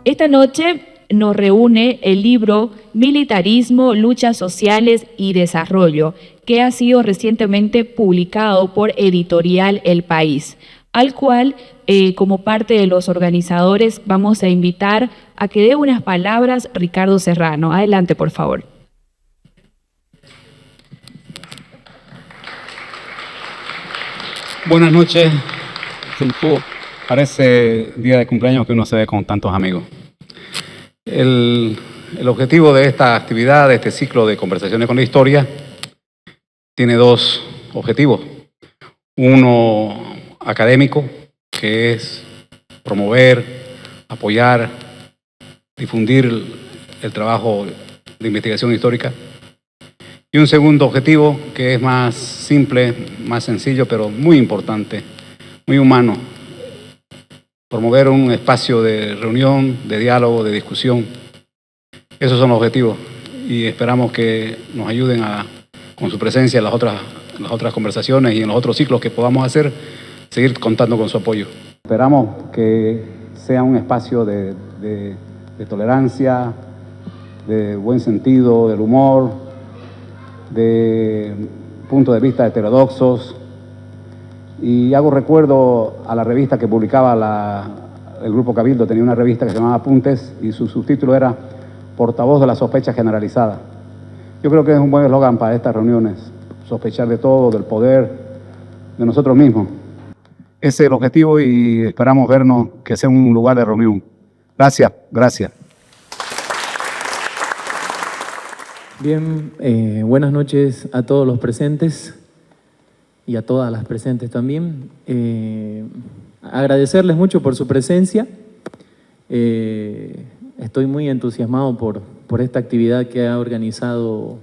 Esta noche nos reúne el libro Militarismo, Luchas Sociales y Desarrollo, que ha sido recientemente publicado por Editorial El País, al cual, como parte de los organizadores, vamos a invitar a que dé unas palabras Ricardo Serrano. Adelante, por favor. Buenas noches. Parece día de cumpleaños que uno se ve con tantos amigos. El objetivo de esta actividad, de este ciclo de conversaciones con la historia, tiene dos objetivos. Uno académico, que es promover, apoyar, difundir el trabajo de investigación histórica. Y un segundo objetivo, que es más simple, más sencillo, pero muy importante, muy humano. Promover un espacio de reunión, de diálogo, de discusión. Esos son los objetivos y esperamos que nos ayuden con su presencia en las otras conversaciones y en los otros ciclos que podamos hacer, seguir contando con su apoyo. Esperamos que sea un espacio de tolerancia, de buen sentido, del humor, de puntos de vista heterodoxos. Y hago recuerdo a la revista que publicaba el Grupo Cabildo, tenía una revista que se llamaba Apuntes y su subtítulo era Portavoz de la sospecha generalizada. Yo creo que es un buen eslogan para estas reuniones, sospechar de todo, del poder, de nosotros mismos. Ese es el objetivo y esperamos vernos, que sea un lugar de reunión. Gracias, gracias. Bien, buenas noches a todos los presentes y a todas las presentes también. Agradecerles mucho por su presencia. Estoy muy entusiasmado por esta actividad que ha organizado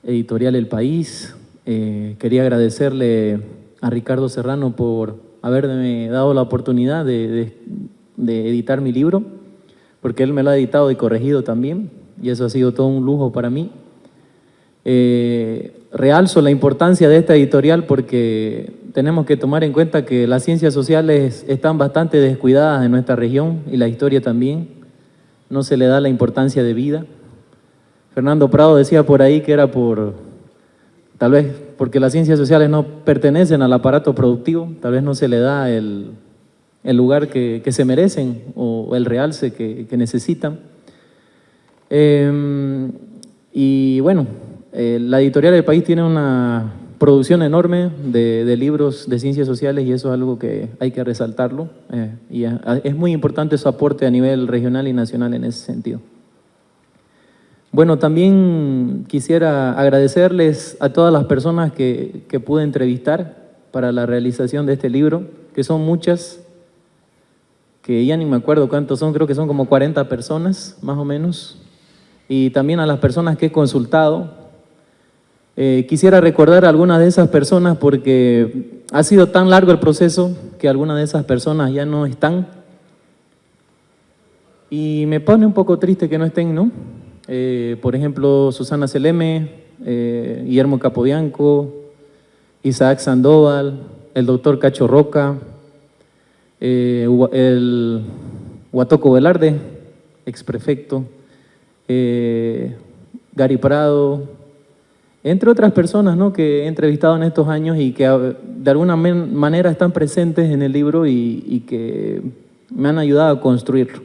Editorial El País. Quería agradecerle a Ricardo Serrano por haberme dado la oportunidad de editar mi libro, porque él me lo ha editado y corregido también, y eso ha sido todo un lujo para mí. Realzo la importancia de esta editorial porque tenemos que tomar en cuenta que las ciencias sociales están bastante descuidadas en nuestra región y la historia también. No se le da la importancia de vida. Fernando Prado decía por ahí que era tal vez porque las ciencias sociales no pertenecen al aparato productivo, tal vez no se le da el lugar que se merecen o el realce que necesitan. Y bueno, la Editorial del País tiene una producción enorme de libros de ciencias sociales y eso es algo que hay que resaltarlo. Y es muy importante su aporte a nivel regional y nacional en ese sentido. Bueno, también quisiera agradecerles a todas las personas que pude entrevistar para la realización de este libro, que son muchas, que ya ni me acuerdo cuántos son, creo que son como 40 personas, más o menos. Y también a las personas que he consultado. Quisiera recordar a algunas de esas personas porque ha sido tan largo el proceso que algunas de esas personas ya no están. Y me pone un poco triste que no estén, ¿no? Por ejemplo, Susana Seleme, Guillermo Capobianco, Isaac Sandoval, el doctor Cacho Roca, el Huatoco Velarde, exprefecto, Gary Prado, entre otras personas, ¿no?, que he entrevistado en estos años y que de alguna manera están presentes en el libro y que me han ayudado a construirlo.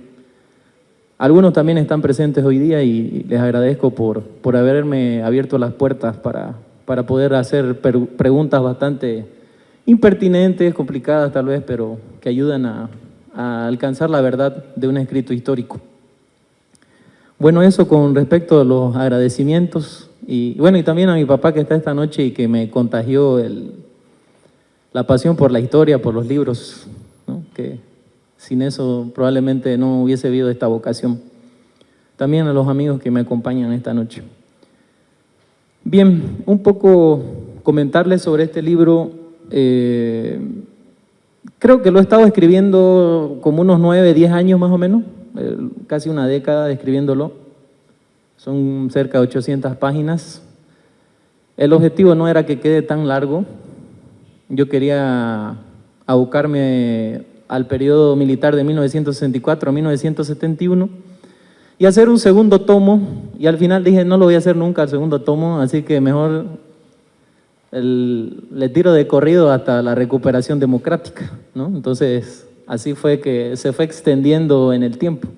Algunos también están presentes hoy día y les agradezco por haberme abierto las puertas para poder hacer preguntas bastante impertinentes, complicadas tal vez, pero que ayudan a alcanzar la verdad de un escrito histórico. Bueno, eso con respecto a los agradecimientos. Y bueno, y también a mi papá que está esta noche y que me contagió la pasión por la historia, por los libros, ¿no?, que sin eso probablemente no hubiese habido esta vocación. También a los amigos que me acompañan esta noche. Bien, un poco comentarles sobre este libro. Creo que lo he estado escribiendo como unos 9, 10 años más o menos, casi una década escribiéndolo. Son cerca de 800 páginas. El objetivo no era que quede tan largo. Yo quería abocarme al periodo militar de 1964 a 1971 y hacer un segundo tomo, y al final dije no lo voy a hacer nunca el segundo tomo, así que mejor le tiro de corrido hasta la recuperación democrática, ¿no? Entonces así fue que se fue extendiendo en el tiempo.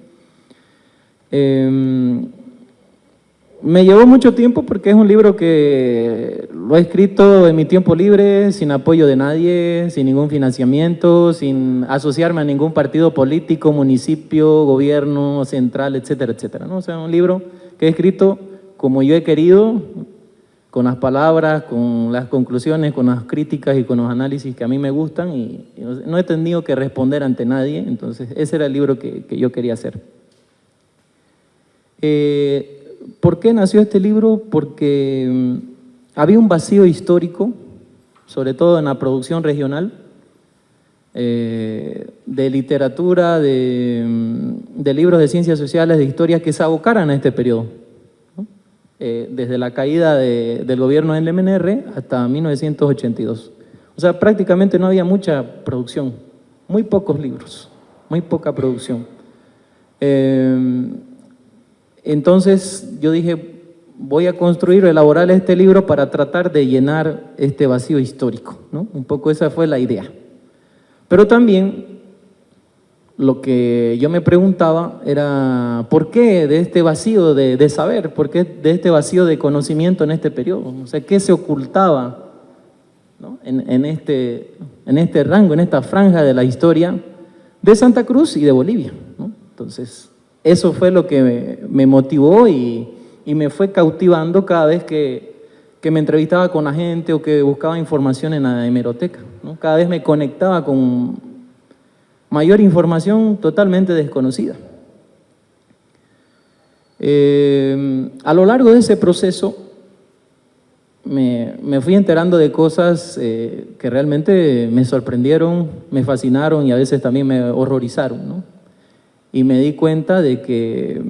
Me llevó mucho tiempo porque es un libro que lo he escrito en mi tiempo libre, sin apoyo de nadie, sin ningún financiamiento, sin asociarme a ningún partido político, municipio, gobierno central, etcétera, etcétera, ¿no? O sea, un libro que he escrito como yo he querido, con las palabras, con las conclusiones, con las críticas y con los análisis que a mí me gustan, y no he tenido que responder ante nadie. Entonces ese era el libro que yo quería hacer. ¿Por qué nació este libro? Porque había un vacío histórico, sobre todo en la producción regional, de literatura, de libros de ciencias sociales, de historia que se abocaran a este periodo, ¿no? Desde la caída del gobierno del MNR hasta 1982. O sea, prácticamente no había mucha producción, muy pocos libros, muy poca producción. Entonces yo dije, voy a construir o elaborar este libro para tratar de llenar este vacío histórico, ¿no? Un poco esa fue la idea. Pero también lo que yo me preguntaba era, ¿por qué de este vacío de saber? ¿Por qué de este vacío de conocimiento en este periodo? O sea, ¿qué se ocultaba, ¿no? en este rango, en esta franja de la historia de Santa Cruz y de Bolivia, ¿no? Entonces, eso fue lo que me motivó y me fue cautivando cada vez que me entrevistaba con la gente o que buscaba información en la hemeroteca, ¿no? Cada vez me conectaba con mayor información totalmente desconocida. A lo largo de ese proceso me fui enterando de cosas que realmente me sorprendieron, me fascinaron y a veces también me horrorizaron, ¿no? Y me di cuenta de que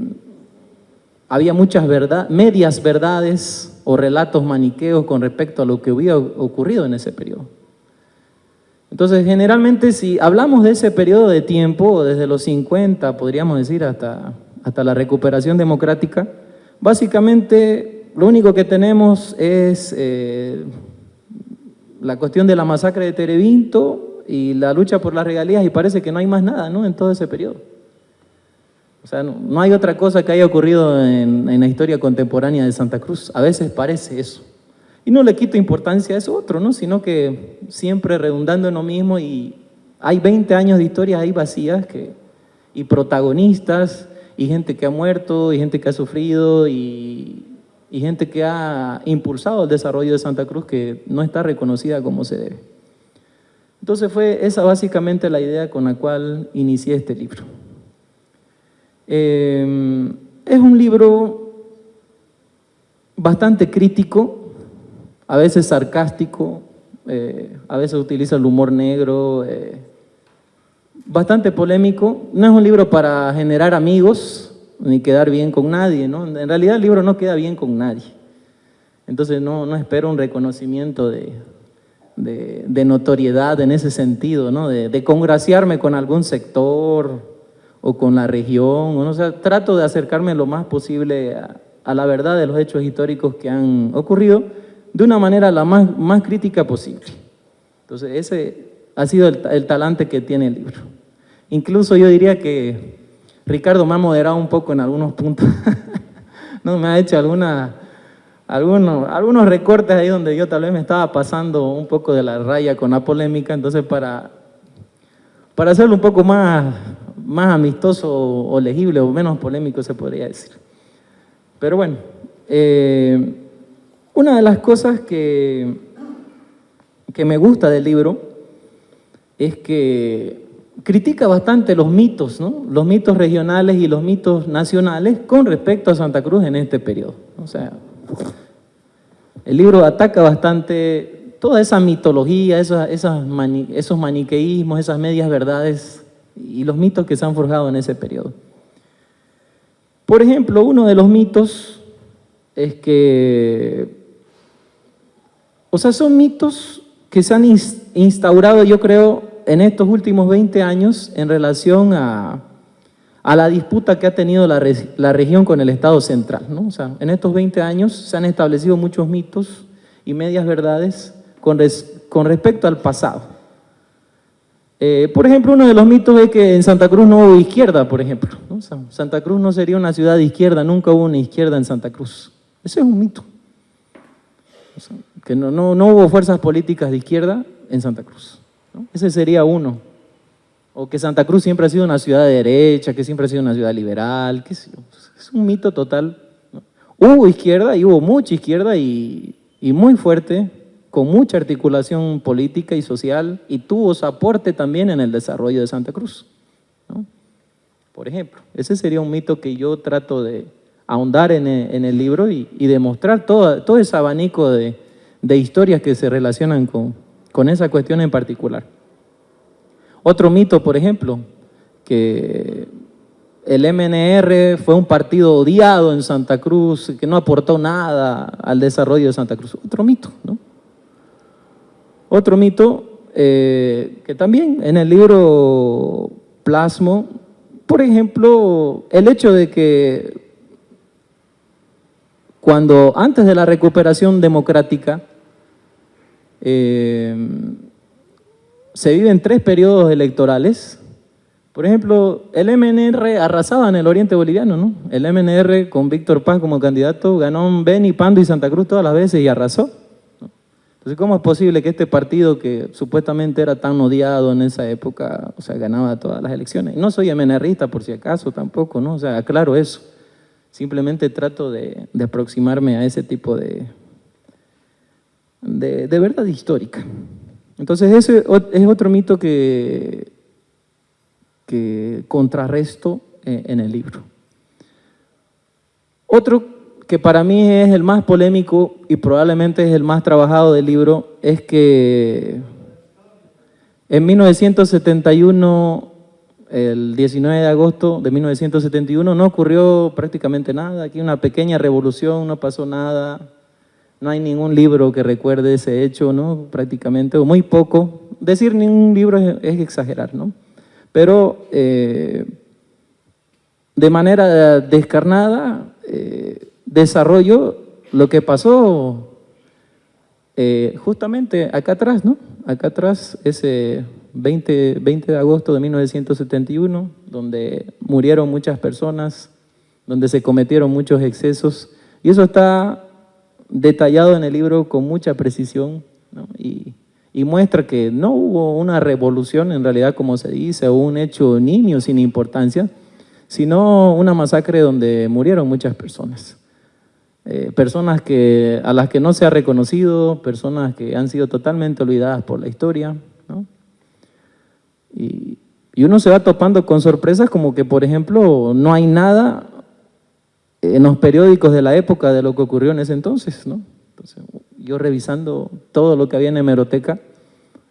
había muchas medias verdades o relatos maniqueos con respecto a lo que había ocurrido en ese periodo. Entonces, generalmente, si hablamos de ese periodo de tiempo, desde los 50, podríamos decir, hasta la recuperación democrática, básicamente lo único que tenemos es la cuestión de la masacre de Terevinto y la lucha por las regalías, y parece que no hay más nada, ¿no?, en todo ese periodo. O sea, no hay otra cosa que haya ocurrido en la historia contemporánea de Santa Cruz. A veces parece eso. Y no le quito importancia a eso otro, ¿no? Sino que siempre redundando en lo mismo, y hay 20 años de historias ahí vacías y protagonistas, y gente que ha muerto, y gente que ha sufrido, y gente que ha impulsado el desarrollo de Santa Cruz que no está reconocida como se debe. Entonces fue esa básicamente la idea con la cual inicié este libro. Es un libro bastante crítico, a veces sarcástico, a veces utiliza el humor negro, bastante polémico. No es un libro para generar amigos ni quedar bien con nadie, ¿no? En realidad el libro no queda bien con nadie. Entonces no espero un reconocimiento de notoriedad en ese sentido, ¿no? De congraciarme con algún sector o con la región, o sea, trato de acercarme lo más posible a la verdad de los hechos históricos que han ocurrido de una manera la más crítica posible. Entonces ese ha sido el talante que tiene el libro. Incluso yo diría que Ricardo me ha moderado un poco en algunos puntos. No, me ha hecho algunos recortes ahí donde yo tal vez me estaba pasando un poco de la raya con la polémica. Entonces para hacerlo un poco más amistoso o legible o menos polémico, se podría decir. Pero bueno, una de las cosas que me gusta del libro es que critica bastante los mitos, ¿no? Los mitos regionales y los mitos nacionales con respecto a Santa Cruz en este periodo. O sea, el libro ataca bastante toda esa mitología, esos maniqueísmos, esas medias verdades y los mitos que se han forjado en ese periodo. Por ejemplo, uno de los mitos es que, o sea, son mitos que se han instaurado, yo creo, en estos últimos 20 años en relación a la disputa que ha tenido la región con el Estado central, ¿no? O sea, en estos 20 años se han establecido muchos mitos y medias verdades con respecto al pasado. Por ejemplo, uno de los mitos es que en Santa Cruz no hubo izquierda, por ejemplo, ¿no? O sea, Santa Cruz no sería una ciudad de izquierda, nunca hubo una izquierda en Santa Cruz. Ese es un mito. O sea, que no hubo fuerzas políticas de izquierda en Santa Cruz, ¿no? Ese sería uno. O que Santa Cruz siempre ha sido una ciudad de derecha, que siempre ha sido una ciudad liberal, qué sé yo. Es un mito total, ¿no? Hubo izquierda y hubo mucha izquierda y muy fuerte, con mucha articulación política y social, y tuvo su aporte también en el desarrollo de Santa Cruz, ¿no? Por ejemplo, ese sería un mito que yo trato de ahondar en el libro y demostrar todo ese abanico de historias que se relacionan con esa cuestión en particular. Otro mito, por ejemplo, que el MNR fue un partido odiado en Santa Cruz, que no aportó nada al desarrollo de Santa Cruz. Otro mito, ¿no? Otro mito que también en el libro plasmo, por ejemplo, el hecho de que antes de la recuperación democrática, se viven 3 periodos electorales. Por ejemplo, el MNR arrasaba en el oriente boliviano, ¿no? El MNR con Víctor Paz como candidato ganó Beni, Pando y Santa Cruz todas las veces y arrasó, ¿no? Entonces, ¿cómo es posible que este partido que supuestamente era tan odiado en esa época, o sea, ganaba todas las elecciones? No soy MNRista por si acaso tampoco, ¿no? O sea, aclaro eso. Simplemente trato de aproximarme a ese tipo de verdad histórica. Entonces ese es otro mito que contrarresto en el libro. Otro que para mí es el más polémico y probablemente es el más trabajado del libro es que en 1971, el 19 de agosto de 1971, no ocurrió prácticamente nada. Aquí una pequeña revolución, no pasó nada. No hay ningún libro que recuerde ese hecho, ¿no? Prácticamente, o muy poco. Decir ningún libro es exagerar, ¿no? Pero de manera descarnada, desarrollo lo que pasó justamente acá atrás, ¿no? Acá atrás, ese 20 de agosto de 1971, donde murieron muchas personas, donde se cometieron muchos excesos, y eso está detallado en el libro con mucha precisión, ¿no? Y muestra que no hubo una revolución en realidad como se dice, o un hecho nimio sin importancia, sino una masacre donde murieron muchas personas. Personas a las que no se ha reconocido, personas que han sido totalmente olvidadas por la historia, ¿no? Y uno se va topando con sorpresas como que, por ejemplo, no hay nada en los periódicos de la época de lo que ocurrió en ese entonces, ¿no? Entonces, yo revisando todo lo que había en hemeroteca,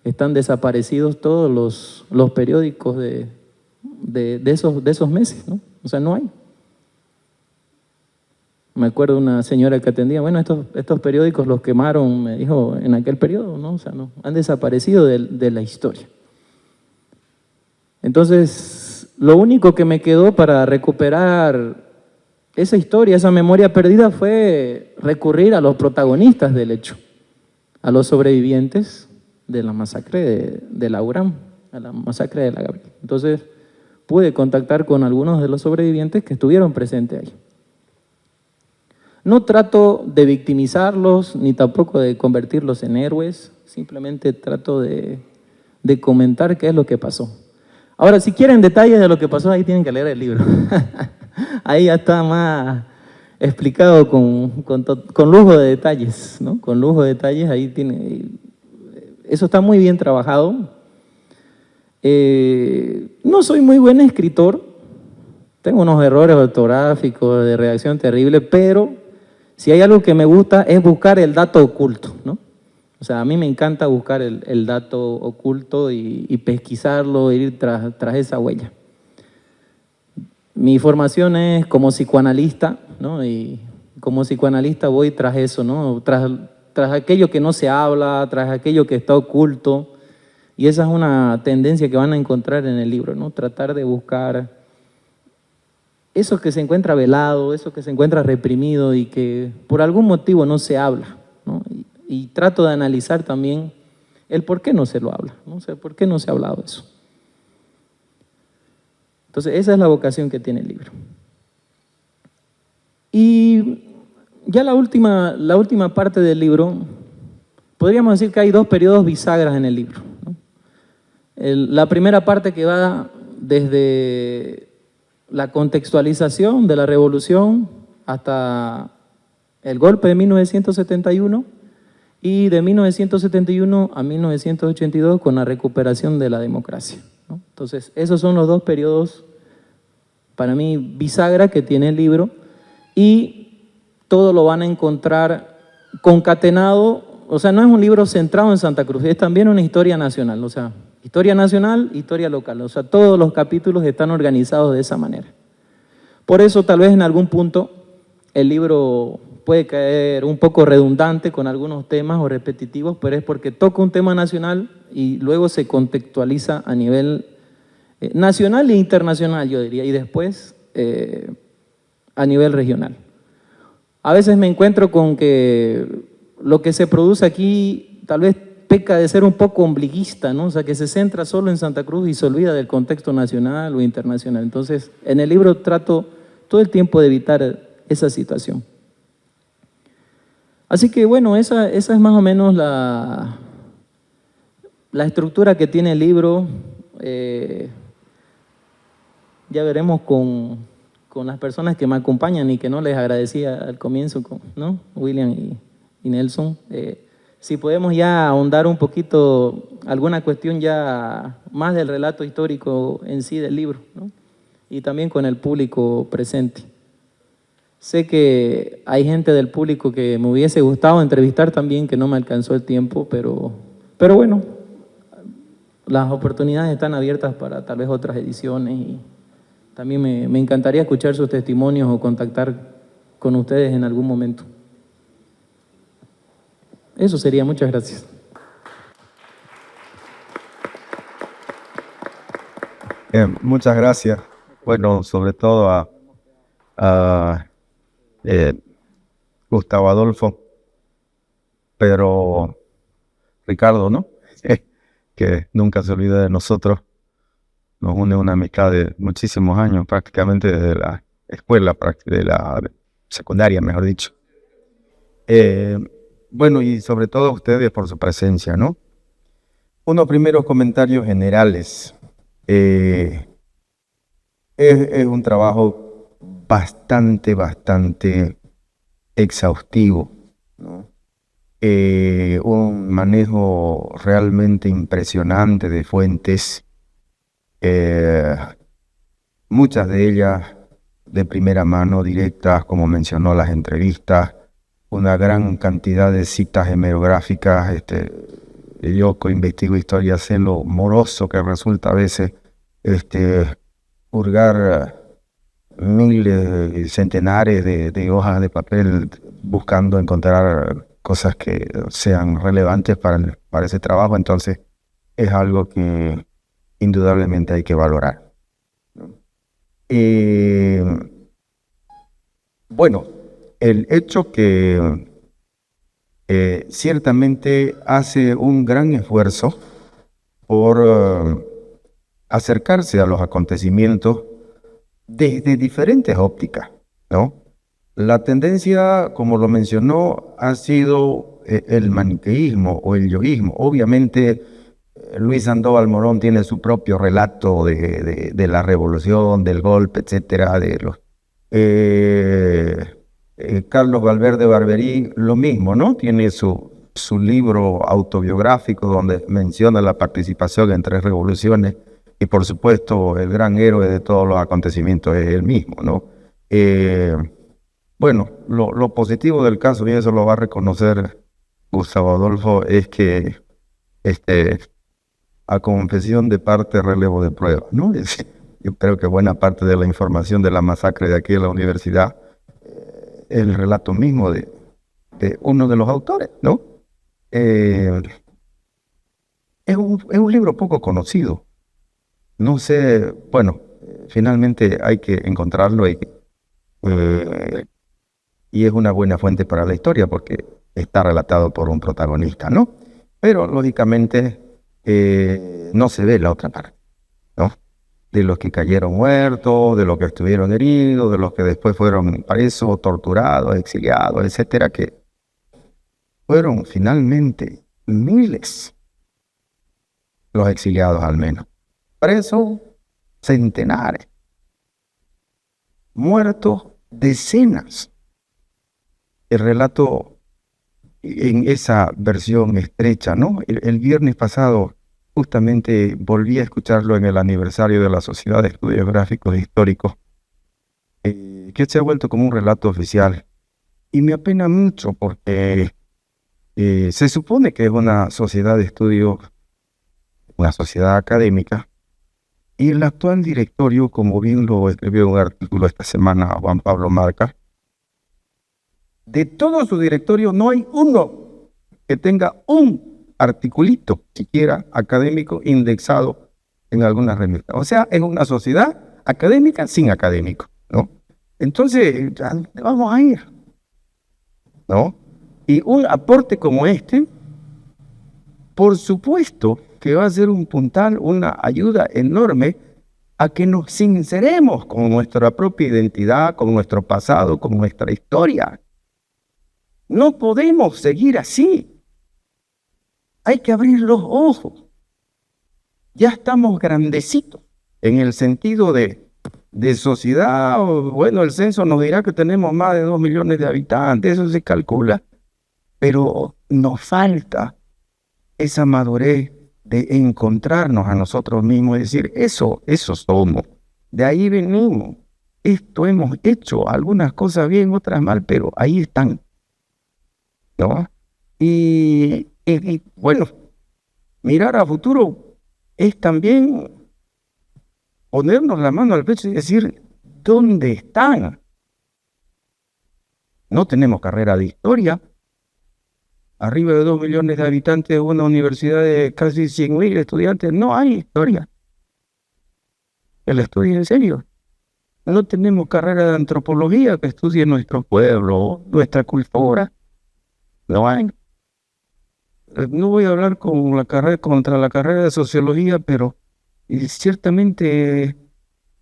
están desaparecidos todos los periódicos de esos meses, ¿no? O sea, no hay. Me acuerdo de una señora que atendía, bueno, estos periódicos los quemaron, me dijo, en aquel periodo, ¿no? O sea, no, han desaparecido de la historia. Entonces, lo único que me quedó para recuperar esa historia, esa memoria perdida, fue recurrir a los protagonistas del hecho, a los sobrevivientes de la masacre de la URAM, a la masacre de la Gabriel. Entonces, pude contactar con algunos de los sobrevivientes que estuvieron presentes ahí. No trato de victimizarlos, ni tampoco de convertirlos en héroes, simplemente trato de comentar qué es lo que pasó. Ahora, si quieren detalles de lo que pasó, ahí tienen que leer el libro. Ahí ya está más explicado con lujo de detalles, ¿no? Con lujo de detalles, ahí tiene. Eso está muy bien trabajado. No soy muy buen escritor, tengo unos errores ortográficos, de redacción terrible, pero si hay algo que me gusta es buscar el dato oculto, ¿no? O sea, a mí me encanta buscar el dato oculto y pesquisarlo, ir tras esa huella. Mi formación es como psicoanalista, ¿no? Y como psicoanalista voy tras eso, ¿no? Tras aquello que no se habla, tras aquello que está oculto. Y esa es una tendencia que van a encontrar en el libro, ¿no? Tratar de buscar eso que se encuentra velado, eso que se encuentra reprimido y que por algún motivo no se habla, ¿no? Y trato de analizar también el por qué no se lo habla, ¿no? O sea, por qué no se ha hablado eso. Entonces, esa es la vocación que tiene el libro. Y ya la última parte del libro, podríamos decir que hay dos periodos bisagras en el libro, ¿no? La primera parte que va desde la contextualización de la revolución hasta el golpe de 1971 y de 1971 a 1982 con la recuperación de la democracia, ¿no? Entonces, esos son los dos periodos, para mí, bisagra que tiene el libro, y todo lo van a encontrar concatenado. O sea, no es un libro centrado en Santa Cruz, es también una historia nacional, o sea, historia nacional, historia local, o sea, todos los capítulos están organizados de esa manera. Por eso, tal vez en algún punto, el libro puede caer un poco redundante con algunos temas o repetitivos, pero es porque toca un tema nacional y luego se contextualiza a nivel nacional e internacional, yo diría, y después a nivel regional. A veces me encuentro con que lo que se produce aquí tal vez peca de ser un poco ombliguista, ¿no? O sea, que se centra solo en Santa Cruz y se olvida del contexto nacional o internacional. Entonces, en el libro trato todo el tiempo de evitar esa situación. Así que bueno, esa es más o menos la estructura que tiene el libro. Ya veremos con las personas que me acompañan y que no les agradecía al comienzo, ¿no? William y Nelson. Si podemos ya ahondar un poquito alguna cuestión ya más del relato histórico en sí del libro, ¿no? Y también con el público presente. Sé que hay gente del público que me hubiese gustado entrevistar también, que no me alcanzó el tiempo, pero bueno, las oportunidades están abiertas para tal vez otras ediciones y también me encantaría escuchar sus testimonios o contactar con ustedes en algún momento. Eso sería, muchas gracias. Muchas gracias. Bueno, sobre todo a Gustavo Adolfo, pero Ricardo, ¿no? Que nunca se olvida de nosotros. Nos une una amistad de muchísimos años, prácticamente desde la escuela, de la secundaria, mejor dicho. Bueno, y sobre todo a ustedes por su presencia, ¿no? Unos primeros comentarios generales. Es un trabajo bastante exhaustivo, ¿no? Un manejo realmente impresionante de fuentes, muchas de ellas de primera mano, directas, como mencionó las entrevistas, una gran cantidad de citas hemerográficas. Yo que investigo historia sé lo moroso que resulta a veces hurgar miles y centenares de hojas de papel buscando encontrar cosas que sean relevantes para ese trabajo. Entonces es algo que indudablemente hay que valorar, ¿no? Bueno, el hecho que ciertamente hace un gran esfuerzo por acercarse a los acontecimientos desde diferentes ópticas, ¿no? La tendencia, como lo mencionó, ha sido el maniqueísmo o el yoísmo. Obviamente, Luis Sandoval Morón tiene su propio relato de la revolución, del golpe, etcétera, Carlos Valverde Barberí, lo mismo, ¿no? Tiene su libro autobiográfico donde menciona la participación en 3 revoluciones y, por supuesto, el gran héroe de todos los acontecimientos es él mismo, ¿no? Bueno, lo positivo del caso, y eso lo va a reconocer Gustavo Adolfo, es que a confesión de parte, relevo de prueba, ¿no? Yo creo que buena parte de la información de la masacre de aquí en la universidad es el relato mismo de uno de los autores, ¿no? Es un es un libro poco conocido. No sé, bueno, finalmente hay que encontrarlo y es una buena fuente para la historia porque está relatado por un protagonista, ¿no? Pero lógicamente no se ve la otra parte, ¿no? De los que cayeron muertos, de los que estuvieron heridos, de los que después fueron presos, torturados, exiliados, etcétera, que fueron finalmente miles los exiliados al menos. Presos centenares, muertos decenas. El relato en esa versión estrecha, ¿no? El viernes pasado justamente volví a escucharlo en el aniversario de la Sociedad de Estudios Gráficos e Históricos, que se ha vuelto como un relato oficial. Y me apena mucho porque se supone que es una sociedad de estudio, una sociedad académica, y el actual directorio, como bien lo escribió en un artículo esta semana Juan Pablo Marca, de todo su directorio no hay uno que tenga un articulito siquiera académico indexado en alguna revista. O sea, es una sociedad académica sin académico, ¿no? Entonces, ¿a dónde vamos a ir? ¿No? Y un aporte como este, por supuesto que va a ser un puntal, una ayuda enorme a que nos sinceremos con nuestra propia identidad, con nuestro pasado, con nuestra historia. No podemos seguir así. Hay que abrir los ojos. Ya estamos grandecitos en el sentido de sociedad. Bueno, el censo nos dirá que tenemos más de 2 millones de habitantes, eso se calcula. Pero nos falta esa madurez de encontrarnos a nosotros mismos y decir, eso somos, de ahí venimos, esto hemos hecho, algunas cosas bien, otras mal, pero ahí están, ¿no? Y bueno, mirar a futuro es también ponernos la mano al pecho y decir, ¿dónde están? No tenemos carrera de historia. Arriba de 2 millones de habitantes, una universidad de casi 100.000 estudiantes, no hay historia. El estudio en serio. No tenemos carrera de antropología que estudie nuestro pueblo, nuestra cultura. No hay. No voy a hablar contra la carrera de sociología, pero ciertamente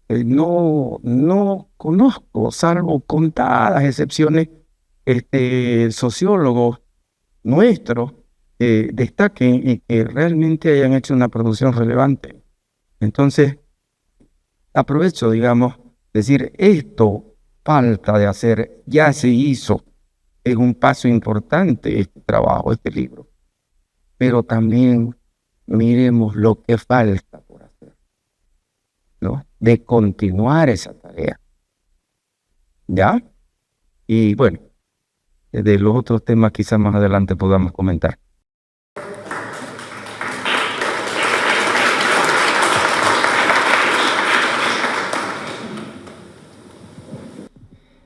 no conozco, salvo contadas excepciones, sociólogos nuestros destaquen y que realmente hayan hecho una producción relevante. Entonces, aprovecho, digamos, decir, esto falta de hacer, ya se hizo, es un paso importante este trabajo, este libro, pero también miremos lo que falta por hacer, ¿no? De continuar esa tarea, ¿ya? Y bueno, de los otros temas quizás más adelante podamos comentar.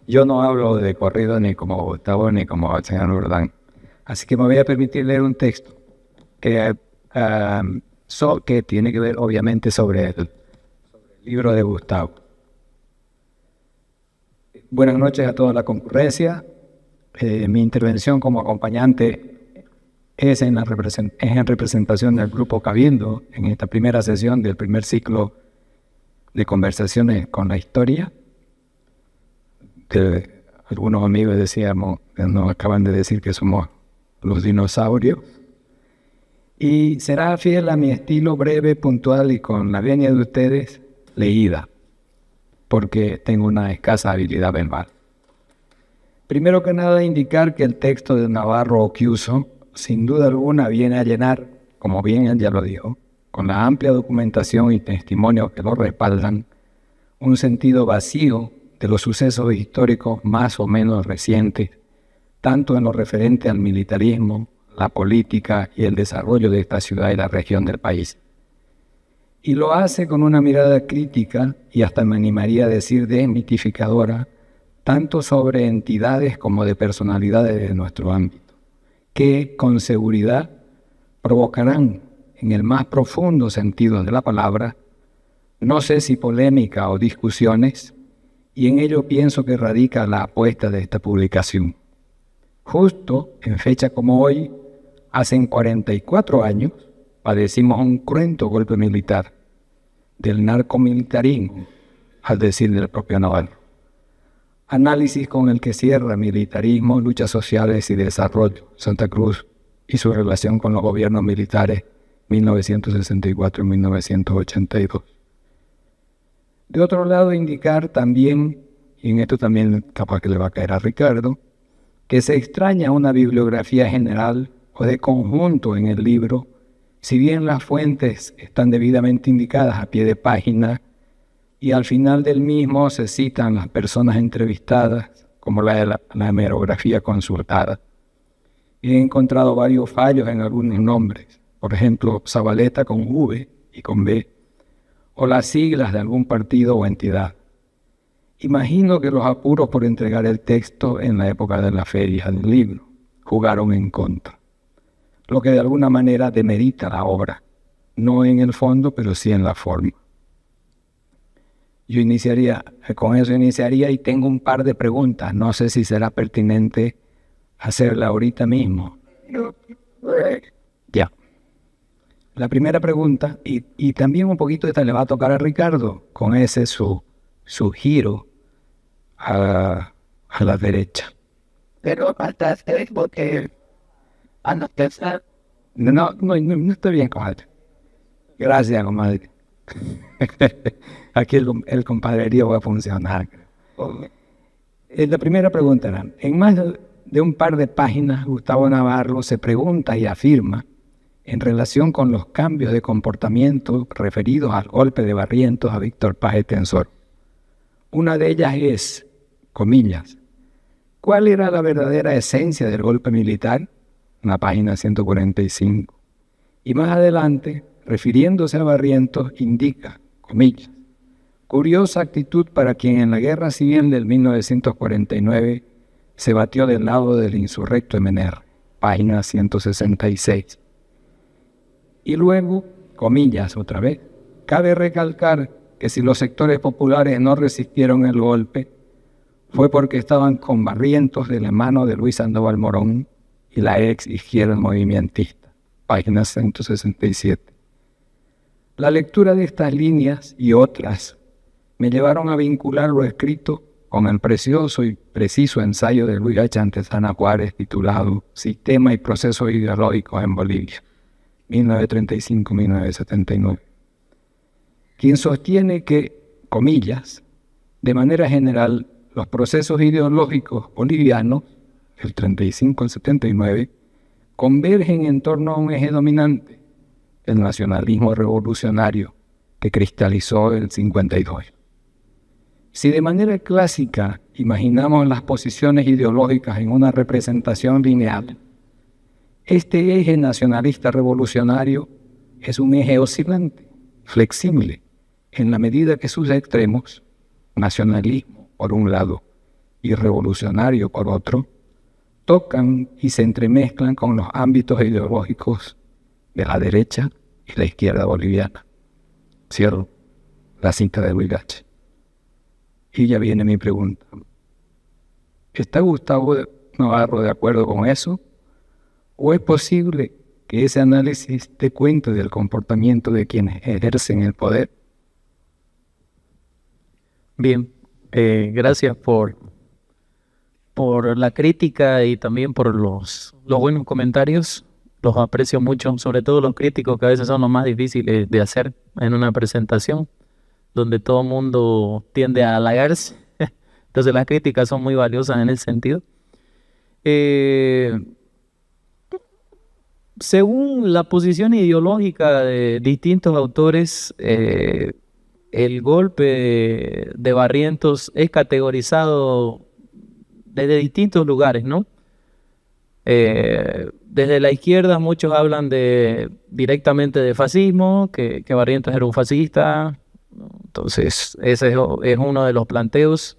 Yo no hablo de corrido ni como Gustavo ni como el señor Urdán, así que me voy a permitir leer un texto que tiene que ver obviamente sobre el libro de Gustavo. Buenas noches a toda la concurrencia. Mi intervención como acompañante es en representación del Grupo Cabildo en esta primera sesión del primer ciclo de conversaciones con la historia. Algunos amigos nos acaban de decir que somos los dinosaurios. Y será fiel a mi estilo breve, puntual y con la venia de ustedes, leída, porque tengo una escasa habilidad verbal. Primero que nada, indicar que el texto de Navarro Occhiuso, sin duda alguna, viene a llenar, como bien él ya lo dijo, con la amplia documentación y testimonios que lo respaldan, un sentido vacío de los sucesos históricos más o menos recientes, tanto en lo referente al militarismo, la política y el desarrollo de esta ciudad y la región del país. Y lo hace con una mirada crítica y hasta me animaría a decir desmitificadora, tanto sobre entidades como de personalidades de nuestro ámbito, que con seguridad provocarán en el más profundo sentido de la palabra, no sé si polémica o discusiones, y en ello pienso que radica la apuesta de esta publicación. Justo en fecha como hoy, hace 44 años, padecimos un cruento golpe militar del narcomilitarismo, al decir del propio Navarro. Análisis con el que cierra Militarismo, Luchas Sociales y Desarrollo, Santa Cruz, y su relación con los gobiernos militares 1964 y 1982. De otro lado, indicar también, y en esto también capaz que le va a caer a Ricardo, que se extraña una bibliografía general o de conjunto en el libro, si bien las fuentes están debidamente indicadas a pie de página y al final del mismo se citan las personas entrevistadas como la hemerografía consultada. He encontrado varios fallos en algunos nombres, por ejemplo, Zabaleta con V y con B, o las siglas de algún partido o entidad. Imagino que los apuros por entregar el texto en la época de la feria del libro jugaron en contra, lo que de alguna manera demerita la obra, no en el fondo, pero sí en la forma. Con eso iniciaría y tengo un par de preguntas, no sé si será pertinente hacerla ahorita mismo. Ya. La primera pregunta, y también un poquito esta le va a tocar a Ricardo, con ese su giro a la derecha. Pero falta hacer porque no está bien, comadre. Gracias, comadre. Aquí el compadrerío va a funcionar. La primera pregunta era, en más de un par de páginas, Gustavo Navarro se pregunta y afirma en relación con los cambios de comportamiento referidos al golpe de Barrientos a Víctor Paz Estenssoro. Una de ellas es, comillas, ¿cuál era la verdadera esencia del golpe militar? En la página 145. Y más adelante, refiriéndose a Barrientos, indica, comillas, curiosa actitud para quien en la guerra civil del 1949 se batió del lado del insurrecto MNR, página 166. Y luego, comillas otra vez, cabe recalcar que si los sectores populares no resistieron el golpe, fue porque estaban con Barrientos de la mano de Luis Sandoval Morón y la ex izquierda movimentista, página 167. La lectura de estas líneas y otras me llevaron a vincular lo escrito con el precioso y preciso ensayo de Luis H. Antezana Juárez titulado Sistema y Procesos Ideológicos en Bolivia, 1935-1979, quien sostiene que, comillas, de manera general, los procesos ideológicos bolivianos, el 35 al 79, convergen en torno a un eje dominante, el nacionalismo revolucionario, que cristalizó el 52. Si de manera clásica imaginamos las posiciones ideológicas en una representación lineal, este eje nacionalista revolucionario es un eje oscilante, flexible, en la medida que sus extremos, nacionalismo por un lado y revolucionario por otro, tocan y se entremezclan con los ámbitos ideológicos de la derecha y la izquierda boliviana. Cierro la cita de Luis H. Y ya viene mi pregunta. ¿Está Gustavo Navarro de acuerdo con eso? ¿O es posible que ese análisis dé cuenta del comportamiento de quienes ejercen el poder? Bien, gracias por la crítica y también por los buenos comentarios. Los aprecio mucho, sobre todo los críticos, que a veces son los más difíciles de hacer en una presentación, donde todo el mundo tiende a halagarse. Entonces las críticas son muy valiosas en ese sentido. Según la posición ideológica de distintos autores, el golpe de Barrientos es categorizado desde distintos lugares, ¿no? Desde la izquierda muchos hablan directamente de fascismo, que Barrientos era un fascista. Entonces ese es uno de los planteos.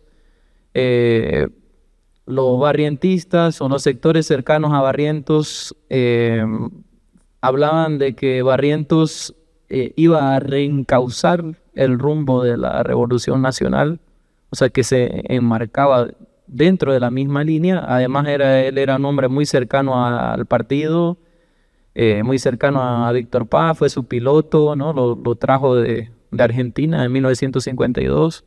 Los barrientistas o los sectores cercanos a Barrientos hablaban de que Barrientos iba a reencauzar el rumbo de la Revolución Nacional, o sea que se enmarcaba dentro de la misma línea. Además él era un hombre muy cercano al partido, muy cercano a Víctor Paz, fue su piloto, ¿no? Lo trajo de Argentina en 1952.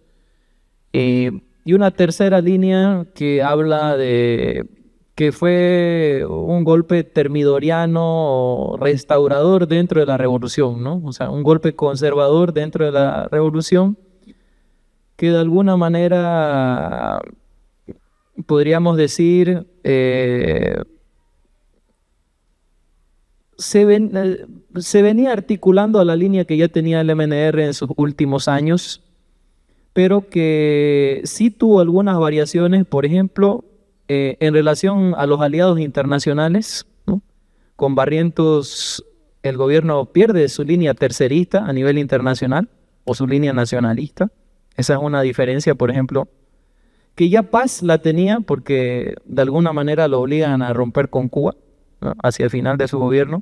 Y una tercera línea que habla de que fue un golpe termidoriano o restaurador dentro de la revolución, ¿no? O sea, un golpe conservador dentro de la revolución que de alguna manera podríamos decir se venía articulando a la línea que ya tenía el MNR en sus últimos años, pero que sí tuvo algunas variaciones, por ejemplo, en relación a los aliados internacionales, ¿no? Con Barrientos el gobierno pierde su línea tercerista a nivel internacional o su línea nacionalista. Esa es una diferencia, por ejemplo, que ya Paz la tenía porque de alguna manera lo obligan a romper con Cuba, ¿no? Hacia el final de su gobierno.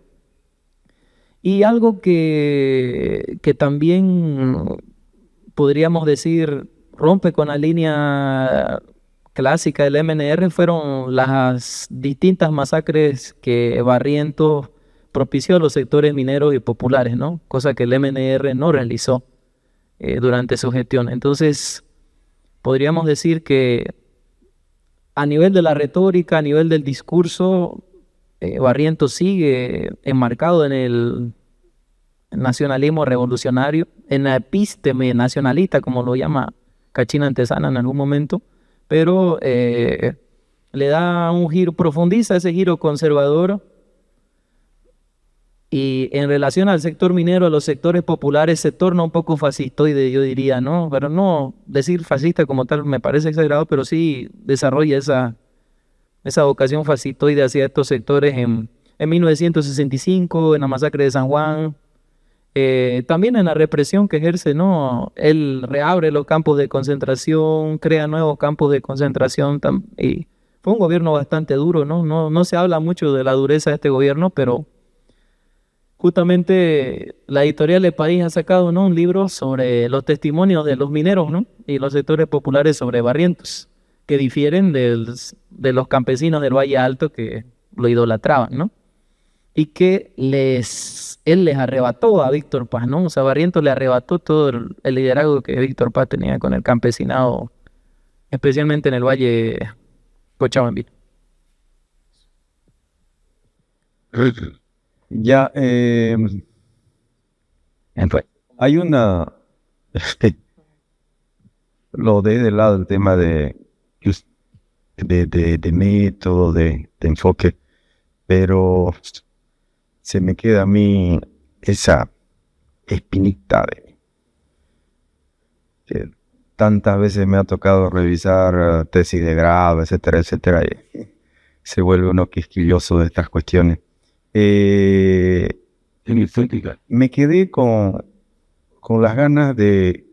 Y algo que también podríamos decir rompe con la línea clásica del MNR fueron las distintas masacres que Barrientos propició a los sectores mineros y populares, ¿no? Cosa que el MNR no realizó durante su gestión. Entonces, podríamos decir que a nivel de la retórica, a nivel del discurso, Barrientos sigue enmarcado en el nacionalismo revolucionario, en la epísteme nacionalista, como lo llama Cachina Antesana en algún momento, pero le da un giro, profundiza ese giro conservador, y en relación al sector minero, a los sectores populares, se torna un poco fascistoide, yo diría, ¿no? Pero no decir fascista como tal me parece exagerado, pero sí desarrolla esa vocación fascistoide hacia estos sectores en 1965, en la masacre de San Juan, también en la represión que ejerce, ¿no? Él reabre los campos de concentración, crea nuevos campos de concentración, y fue un gobierno bastante duro, ¿no? No se habla mucho de la dureza de este gobierno, pero justamente la editorial de País ha sacado, ¿no?, un libro sobre los testimonios de los mineros, ¿no?, y los sectores populares sobre Barrientos, que difieren de los campesinos del Valle Alto que lo idolatraban, ¿no? Y que él les arrebató a Víctor Paz, ¿no? O sea, Barrientos le arrebató todo el liderazgo que Víctor Paz tenía con el campesinado, especialmente en el Valle Cochabambino. Ya, hay una, lo de lado el tema de método, de enfoque, pero se me queda a mí esa espinita de que tantas veces me ha tocado revisar tesis de grado, etcétera, etcétera, y se vuelve uno quisquilloso de estas cuestiones. Me quedé con las ganas de,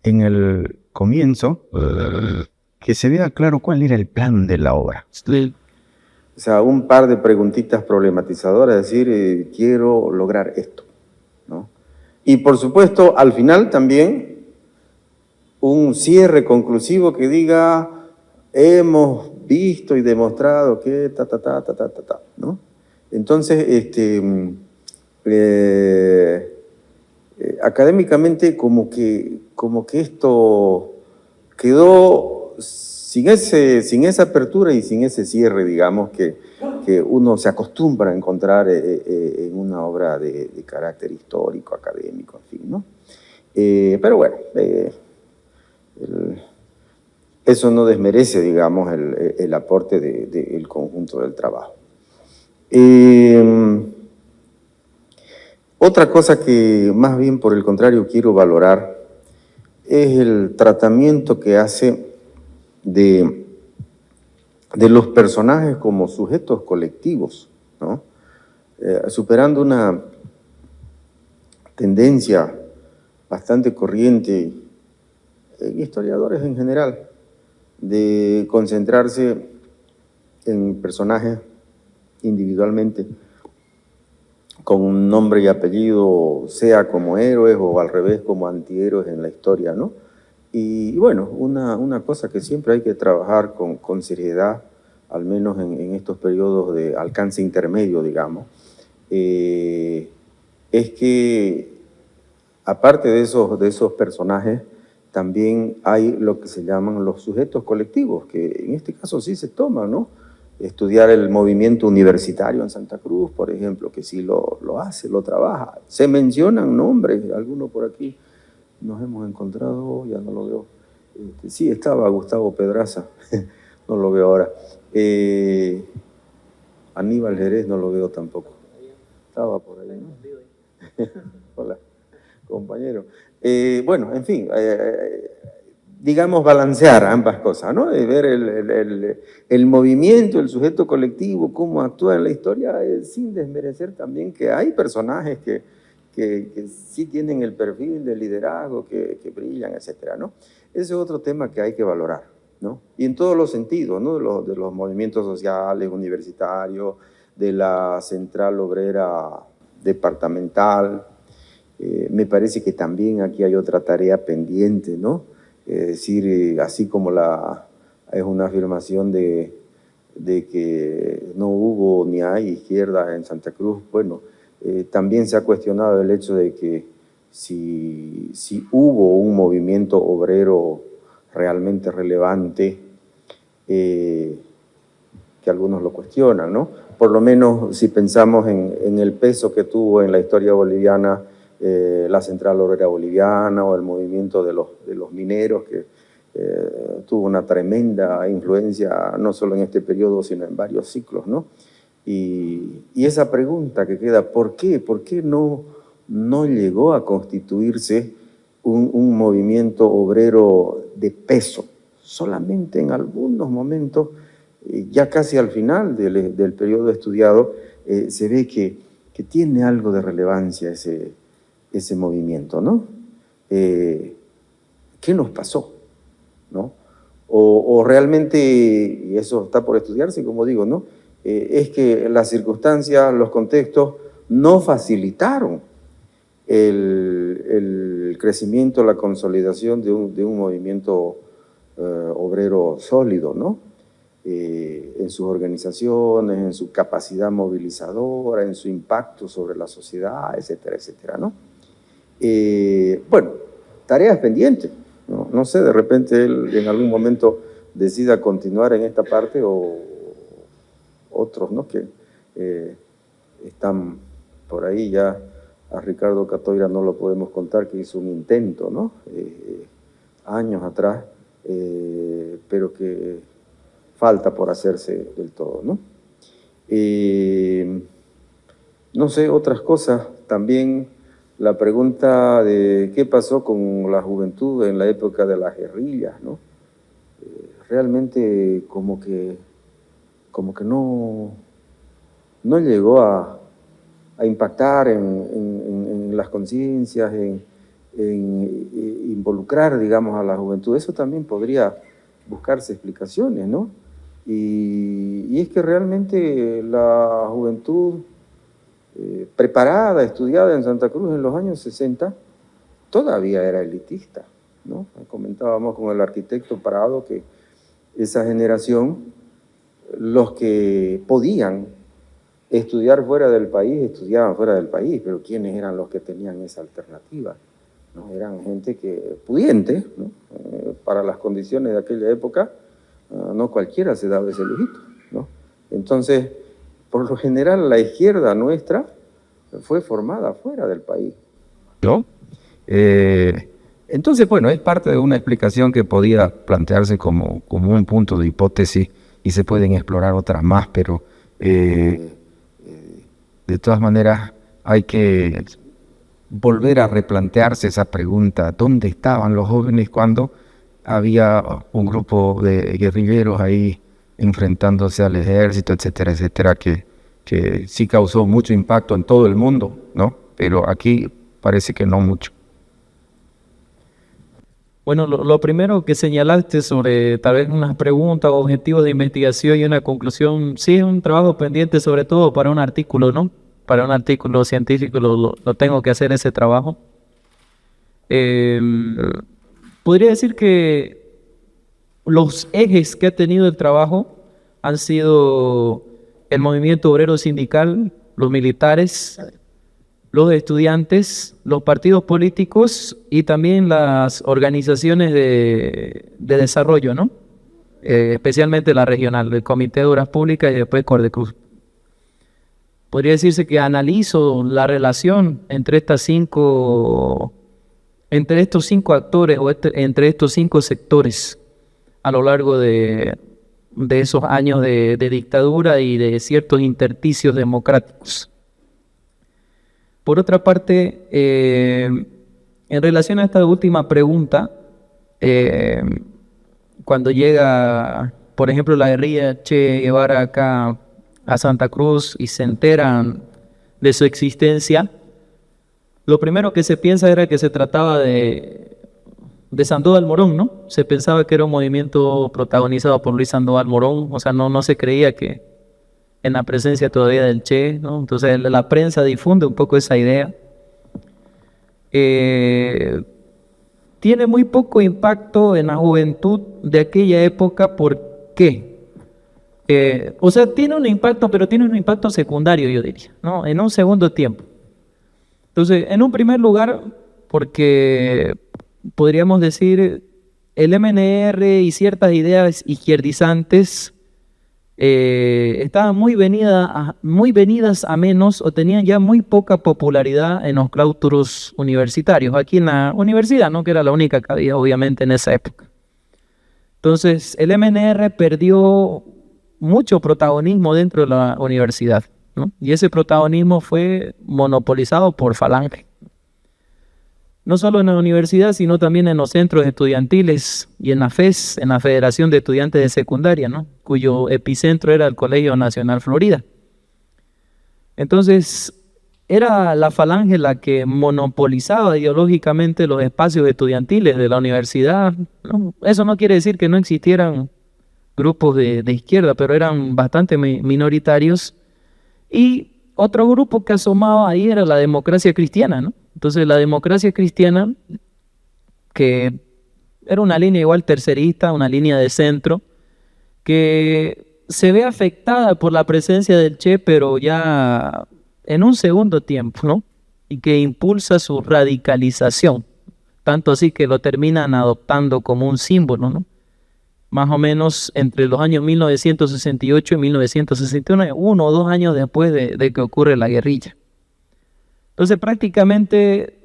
en el comienzo, que se vea claro cuál era el plan de la obra. O sea, un par de preguntitas problematizadoras, decir, quiero lograr esto, ¿no? Y por supuesto, al final también, un cierre conclusivo que diga, hemos visto y demostrado que ¿no? Entonces, académicamente como que esto quedó sin esa apertura y sin ese cierre, digamos, que uno se acostumbra a encontrar en una obra de carácter histórico, académico, en fin, ¿no? Pero bueno, eso no desmerece, digamos, el aporte del conjunto del trabajo. Otra cosa que más bien por el contrario quiero valorar es el tratamiento que hace de los personajes como sujetos colectivos, ¿no? Superando una tendencia bastante corriente en historiadores en general, de concentrarse en personajes individualmente con nombre y apellido, sea como héroes o al revés como antihéroes en la historia, ¿no? Y bueno, una cosa que siempre hay que trabajar con seriedad, al menos en estos periodos de alcance intermedio, digamos, es que aparte de esos personajes, también hay lo que se llaman los sujetos colectivos, que en este caso sí se toman, ¿no? Estudiar el movimiento universitario en Santa Cruz, por ejemplo, que sí lo hace, lo trabaja. Se mencionan nombres, algunos por aquí nos hemos encontrado, ya no lo veo. Sí, estaba Gustavo Pedraza, no lo veo ahora. Aníbal Jerez no lo veo tampoco. Estaba por ahí, ¿no? Hola, compañero. Bueno, en fin, digamos, balancear ambas cosas, ¿no? Ver el movimiento, el sujeto colectivo, cómo actúa en la historia, sin desmerecer también que hay personajes que sí tienen el perfil de liderazgo, que brillan, etcétera, ¿no? Ese es otro tema que hay que valorar, ¿no? Y en todos los sentidos, ¿no? De los movimientos sociales, universitarios, de la central obrera departamental. Me parece que también aquí hay otra tarea pendiente, ¿no? Es decir, así como es una afirmación de que no hubo ni hay izquierda en Santa Cruz, bueno, también se ha cuestionado el hecho de que si hubo un movimiento obrero realmente relevante, que algunos lo cuestionan, ¿no? Por lo menos si pensamos en el peso que tuvo en la historia boliviana la Central Obrera Boliviana o el movimiento de los mineros, que tuvo una tremenda influencia no solo en este periodo, sino en varios ciclos, ¿no? Y esa pregunta que queda, ¿por qué? ¿Por qué no llegó a constituirse un movimiento obrero de peso? Solamente en algunos momentos, ya casi al final del periodo estudiado, se ve que tiene algo de relevancia ese movimiento, ¿no? ¿Qué nos pasó? ¿No? O realmente, y eso está por estudiarse, como digo, ¿no? Es que las circunstancias, los contextos no facilitaron el crecimiento, la consolidación de un movimiento obrero sólido, ¿no? En sus organizaciones, en su capacidad movilizadora, en su impacto sobre la sociedad, etcétera, etcétera, ¿no? Bueno, tareas pendientes, ¿no? No sé, de repente él en algún momento decida continuar en esta parte o otros, ¿no? Que están por ahí ya. A Ricardo Catoira no lo podemos contar, que hizo un intento, ¿no? Años atrás, pero que falta por hacerse del todo, ¿no? No sé, otras cosas también. La pregunta de qué pasó con la juventud en la época de las guerrillas, ¿no? Realmente como que no llegó a impactar en las conciencias, en involucrar, digamos, a la juventud. Eso también podría buscarse explicaciones, ¿no? Y es que realmente la juventud preparada, estudiada en Santa Cruz en los años 60, todavía era elitista, ¿no? Comentábamos con el arquitecto Prado que esa generación, los que podían estudiar fuera del país, estudiaban fuera del país, pero ¿quiénes eran los que tenían esa alternativa? ¿No? Eran gente pudiente, ¿no? Para las condiciones de aquella época, no cualquiera se daba ese lujito, ¿no? Entonces, por lo general, la izquierda nuestra fue formada fuera del país. ¿No? Entonces, bueno, es parte de una explicación que podía plantearse como un punto de hipótesis y se pueden explorar otras más, pero de todas maneras hay que volver a replantearse esa pregunta: ¿dónde estaban los jóvenes cuando había un grupo de guerrilleros ahí enfrentándose al ejército, etcétera, etcétera, que sí causó mucho impacto en todo el mundo, ¿no? Pero aquí parece que no mucho. Bueno, lo primero que señalaste sobre tal vez unas preguntas o objetivos de investigación y una conclusión, sí es un trabajo pendiente, sobre todo para un artículo, ¿no? para un artículo científico lo tengo que hacer ese trabajo. Podría decir que los ejes que ha tenido el trabajo han sido el movimiento obrero sindical, los militares, los estudiantes, los partidos políticos y también las organizaciones de desarrollo, ¿no? Especialmente la regional, el Comité de Obras Públicas y después Cordecruz. Podría decirse que analizo la relación entre estos cinco actores o entre estos 5 sectores a lo largo de esos años de dictadura y de ciertos intersticios democráticos. Por otra parte, en relación a esta última pregunta, cuando llega, por ejemplo, la guerrilla Che Guevara acá a Santa Cruz y se enteran de su existencia, lo primero que se piensa era que se trataba de Sandoval Morón, ¿no? Se pensaba que era un movimiento protagonizado por Luis Sandoval Morón, o sea, no se creía que en la presencia todavía del Che, ¿no? Entonces la prensa difunde un poco esa idea. Tiene muy poco impacto en la juventud de aquella época. ¿Por qué? O sea, tiene un impacto, pero tiene un impacto secundario, yo diría, ¿no? En un segundo tiempo. Entonces, en un primer lugar, porque podríamos decir el MNR y ciertas ideas izquierdizantes estaban muy venidas a menos o tenían ya muy poca popularidad en los claustros universitarios, aquí en la universidad, ¿no? Que era la única que había obviamente en esa época. Entonces el MNR perdió mucho protagonismo dentro de la universidad, ¿no? Y ese protagonismo fue monopolizado por Falange. No solo en la universidad, sino también en los centros estudiantiles y en la FES, en la Federación de Estudiantes de Secundaria, ¿no? Cuyo epicentro era el Colegio Nacional Florida. Entonces, era la Falange la que monopolizaba ideológicamente los espacios estudiantiles de la universidad, ¿no? Eso no quiere decir que no existieran grupos de izquierda, pero eran bastante minoritarios. Y otro grupo que asomaba ahí era la democracia cristiana, ¿no? Entonces la democracia cristiana, que era una línea igual tercerista, una línea de centro, que se ve afectada por la presencia del Che, pero ya en un segundo tiempo, ¿no? Y que impulsa su radicalización, tanto así que lo terminan adoptando como un símbolo, ¿no? Más o menos entre los años 1968 y 1961, 1 o 2 años después de que ocurre la guerrilla. Entonces prácticamente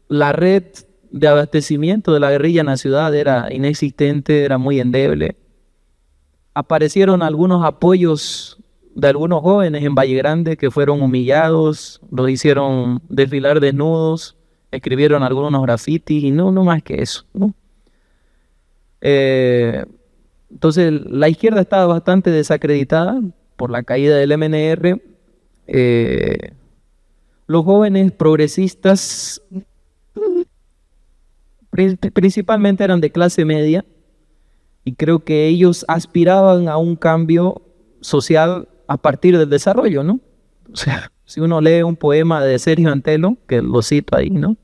la red de abastecimiento de la guerrilla en la ciudad era inexistente, era muy endeble. Aparecieron algunos apoyos de algunos jóvenes en Valle Grande que fueron humillados, los hicieron desfilar desnudos, escribieron algunos grafitis y no más que eso, ¿no? Entonces la izquierda estaba bastante desacreditada por la caída del MNR. Los jóvenes progresistas principalmente eran de clase media y creo que ellos aspiraban a un cambio social a partir del desarrollo, ¿no? O sea, si uno lee un poema de Sergio Antelo, que lo cito ahí, ¿no?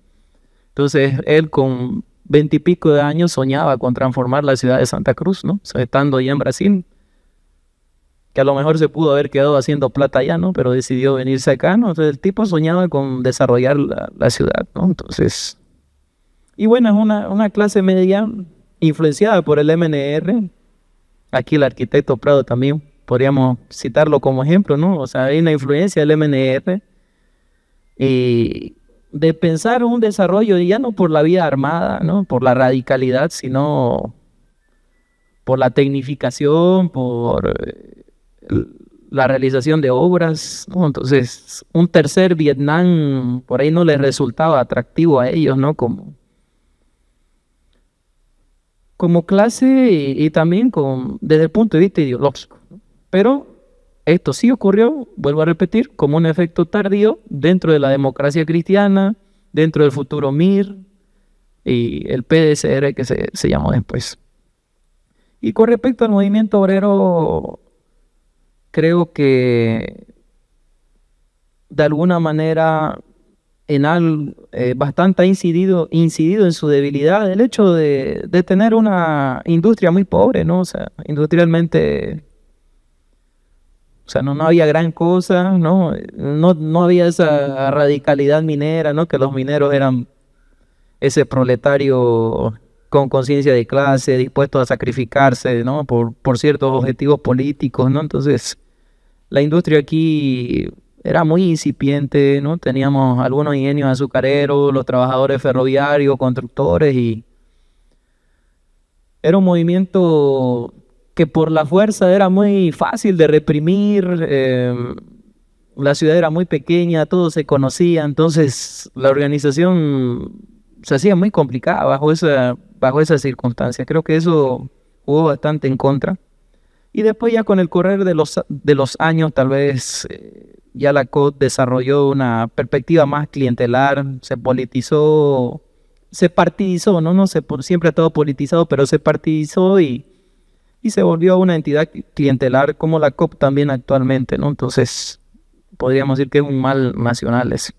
Entonces él con 20 y pico de años soñaba con transformar la ciudad de Santa Cruz, ¿no? O sea, estando allá en Brasil, que a lo mejor se pudo haber quedado haciendo plata allá, ¿no? Pero decidió venirse acá, ¿no? Entonces el tipo soñaba con desarrollar la ciudad, ¿no? Entonces, y bueno, es una clase media influenciada por el MNR. Aquí el arquitecto Prado también podríamos citarlo como ejemplo, ¿no? O sea, hay una influencia del MNR y de pensar un desarrollo ya no por la vía armada, ¿no? Por la radicalidad, sino por la tecnificación, por la realización de obras, ¿no? Entonces, un tercer Vietnam por ahí no les resultaba atractivo a ellos, ¿no? Como clase y también desde el punto de vista ideológico, ¿no? Pero esto sí ocurrió, vuelvo a repetir, como un efecto tardío dentro de la democracia cristiana, dentro del futuro MIR y el PDCR que se llamó después. Y con respecto al movimiento obrero, creo que de alguna manera bastante ha incidido en su debilidad el hecho de tener una industria muy pobre, ¿no? O sea, industrialmente, o sea, no había gran cosa, ¿no? No había esa radicalidad minera, ¿no? Que los mineros eran ese proletario con conciencia de clase, dispuesto a sacrificarse, ¿no? Por ciertos objetivos políticos, ¿no? Entonces, la industria aquí era muy incipiente, ¿no? Teníamos algunos ingenios azucareros, los trabajadores ferroviarios, constructores, y era un movimiento que por la fuerza era muy fácil de reprimir. La ciudad era muy pequeña, todo se conocía, entonces la organización se hacía muy complicada bajo esas circunstancias. Creo que eso jugó bastante en contra. Y después ya con el correr de los años, tal vez ya la COT desarrolló una perspectiva más clientelar, se politizó, se partidizó, ¿no? Siempre ha estado politizado, pero se partidizó y se volvió una entidad clientelar como la COP también actualmente, ¿no? Entonces, podríamos decir que es un mal nacional ese.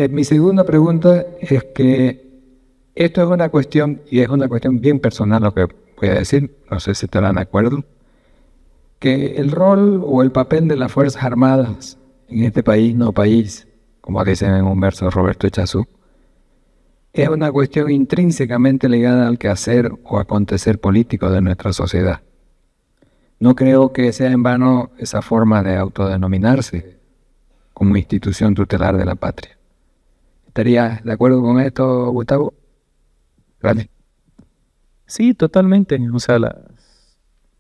Mi segunda pregunta es que esto es una cuestión, y es una cuestión bien personal lo que voy a decir, no sé si estarán de acuerdo, que el rol o el papel de las Fuerzas Armadas en este país, no país, como dicen en un verso de Roberto Echazú, es una cuestión intrínsecamente ligada al quehacer o acontecer político de nuestra sociedad. No creo que sea en vano esa forma de autodenominarse como institución tutelar de la patria. ¿Estarías de acuerdo con esto, Gustavo? Vale. Sí, totalmente. O sea, las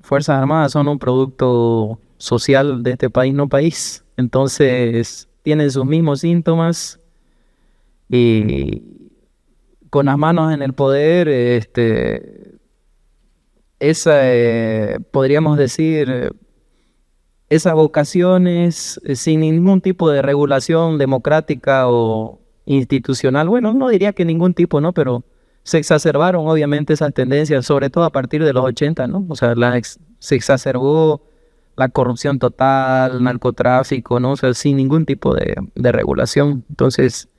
Fuerzas Armadas son un producto social de este país, no país. Entonces, tienen sus mismos síntomas y con las manos en el poder, podríamos decir, esas vocaciones sin ningún tipo de regulación democrática o institucional. Bueno, no diría que ningún tipo, ¿no? Pero se exacerbaron obviamente esas tendencias, sobre todo a partir de los 80, ¿no? O sea, se exacerbó la corrupción total, narcotráfico, ¿no? O sea, sin ningún tipo de regulación. Entonces,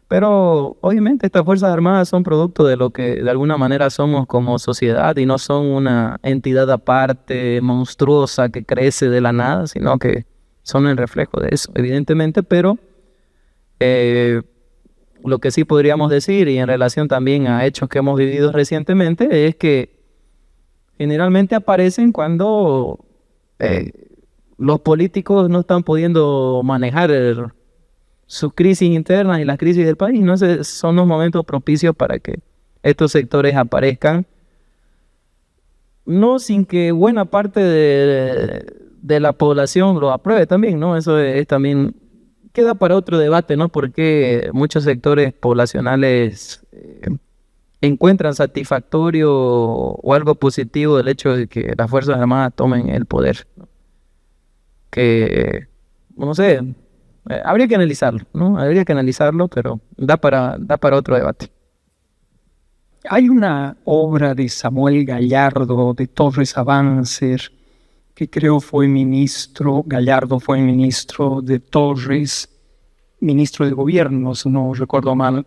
pero obviamente estas Fuerzas Armadas son producto de lo que de alguna manera somos como sociedad y no son una entidad aparte, monstruosa, que crece de la nada, sino que son el reflejo de eso, evidentemente, pero lo que sí podríamos decir, y en relación también a hechos que hemos vivido recientemente, es que generalmente aparecen cuando los políticos no están pudiendo manejar sus crisis internas y las crisis del país, ¿no? Son los momentos propicios para que estos sectores aparezcan, no sin que buena parte de la población lo apruebe también, ¿no? Eso es también, queda para otro debate, ¿no? Porque muchos sectores poblacionales encuentran satisfactorio o algo positivo del hecho de que las Fuerzas Armadas tomen el poder, ¿no? Que, no sé, habría que analizarlo, ¿no? Habría que analizarlo, pero da para otro debate. Hay una obra de Samuel Gallardo, de Torres Avancer, que creo fue ministro, Gallardo fue ministro de Torres, ministro de gobierno, si no recuerdo mal.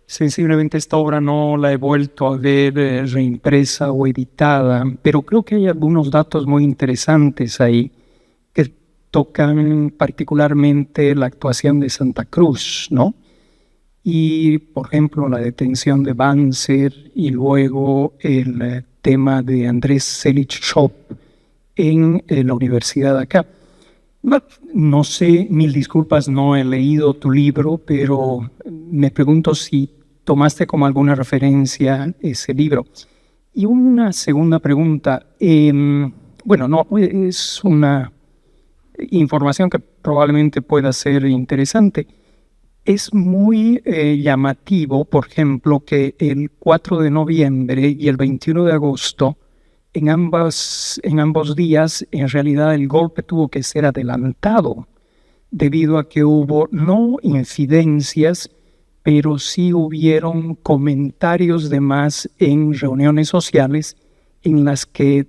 Sensiblemente esta obra no la he vuelto a ver reimpresa o editada, pero creo que hay algunos datos muy interesantes ahí que tocan particularmente la actuación de Santa Cruz, ¿no? Y, por ejemplo, la detención de Banzer y luego el tema de Andrés Selichov en la universidad de acá. No sé, mil disculpas, no he leído tu libro, pero me pregunto si tomaste como alguna referencia ese libro. Y una segunda pregunta, bueno, no, es una información que probablemente pueda ser interesante. Es muy llamativo, por ejemplo, que el 4 de noviembre y el 21 de agosto, en ambos días, en realidad el golpe tuvo que ser adelantado, debido a que hubo no incidencias, pero sí hubieron comentarios de más en reuniones sociales en las que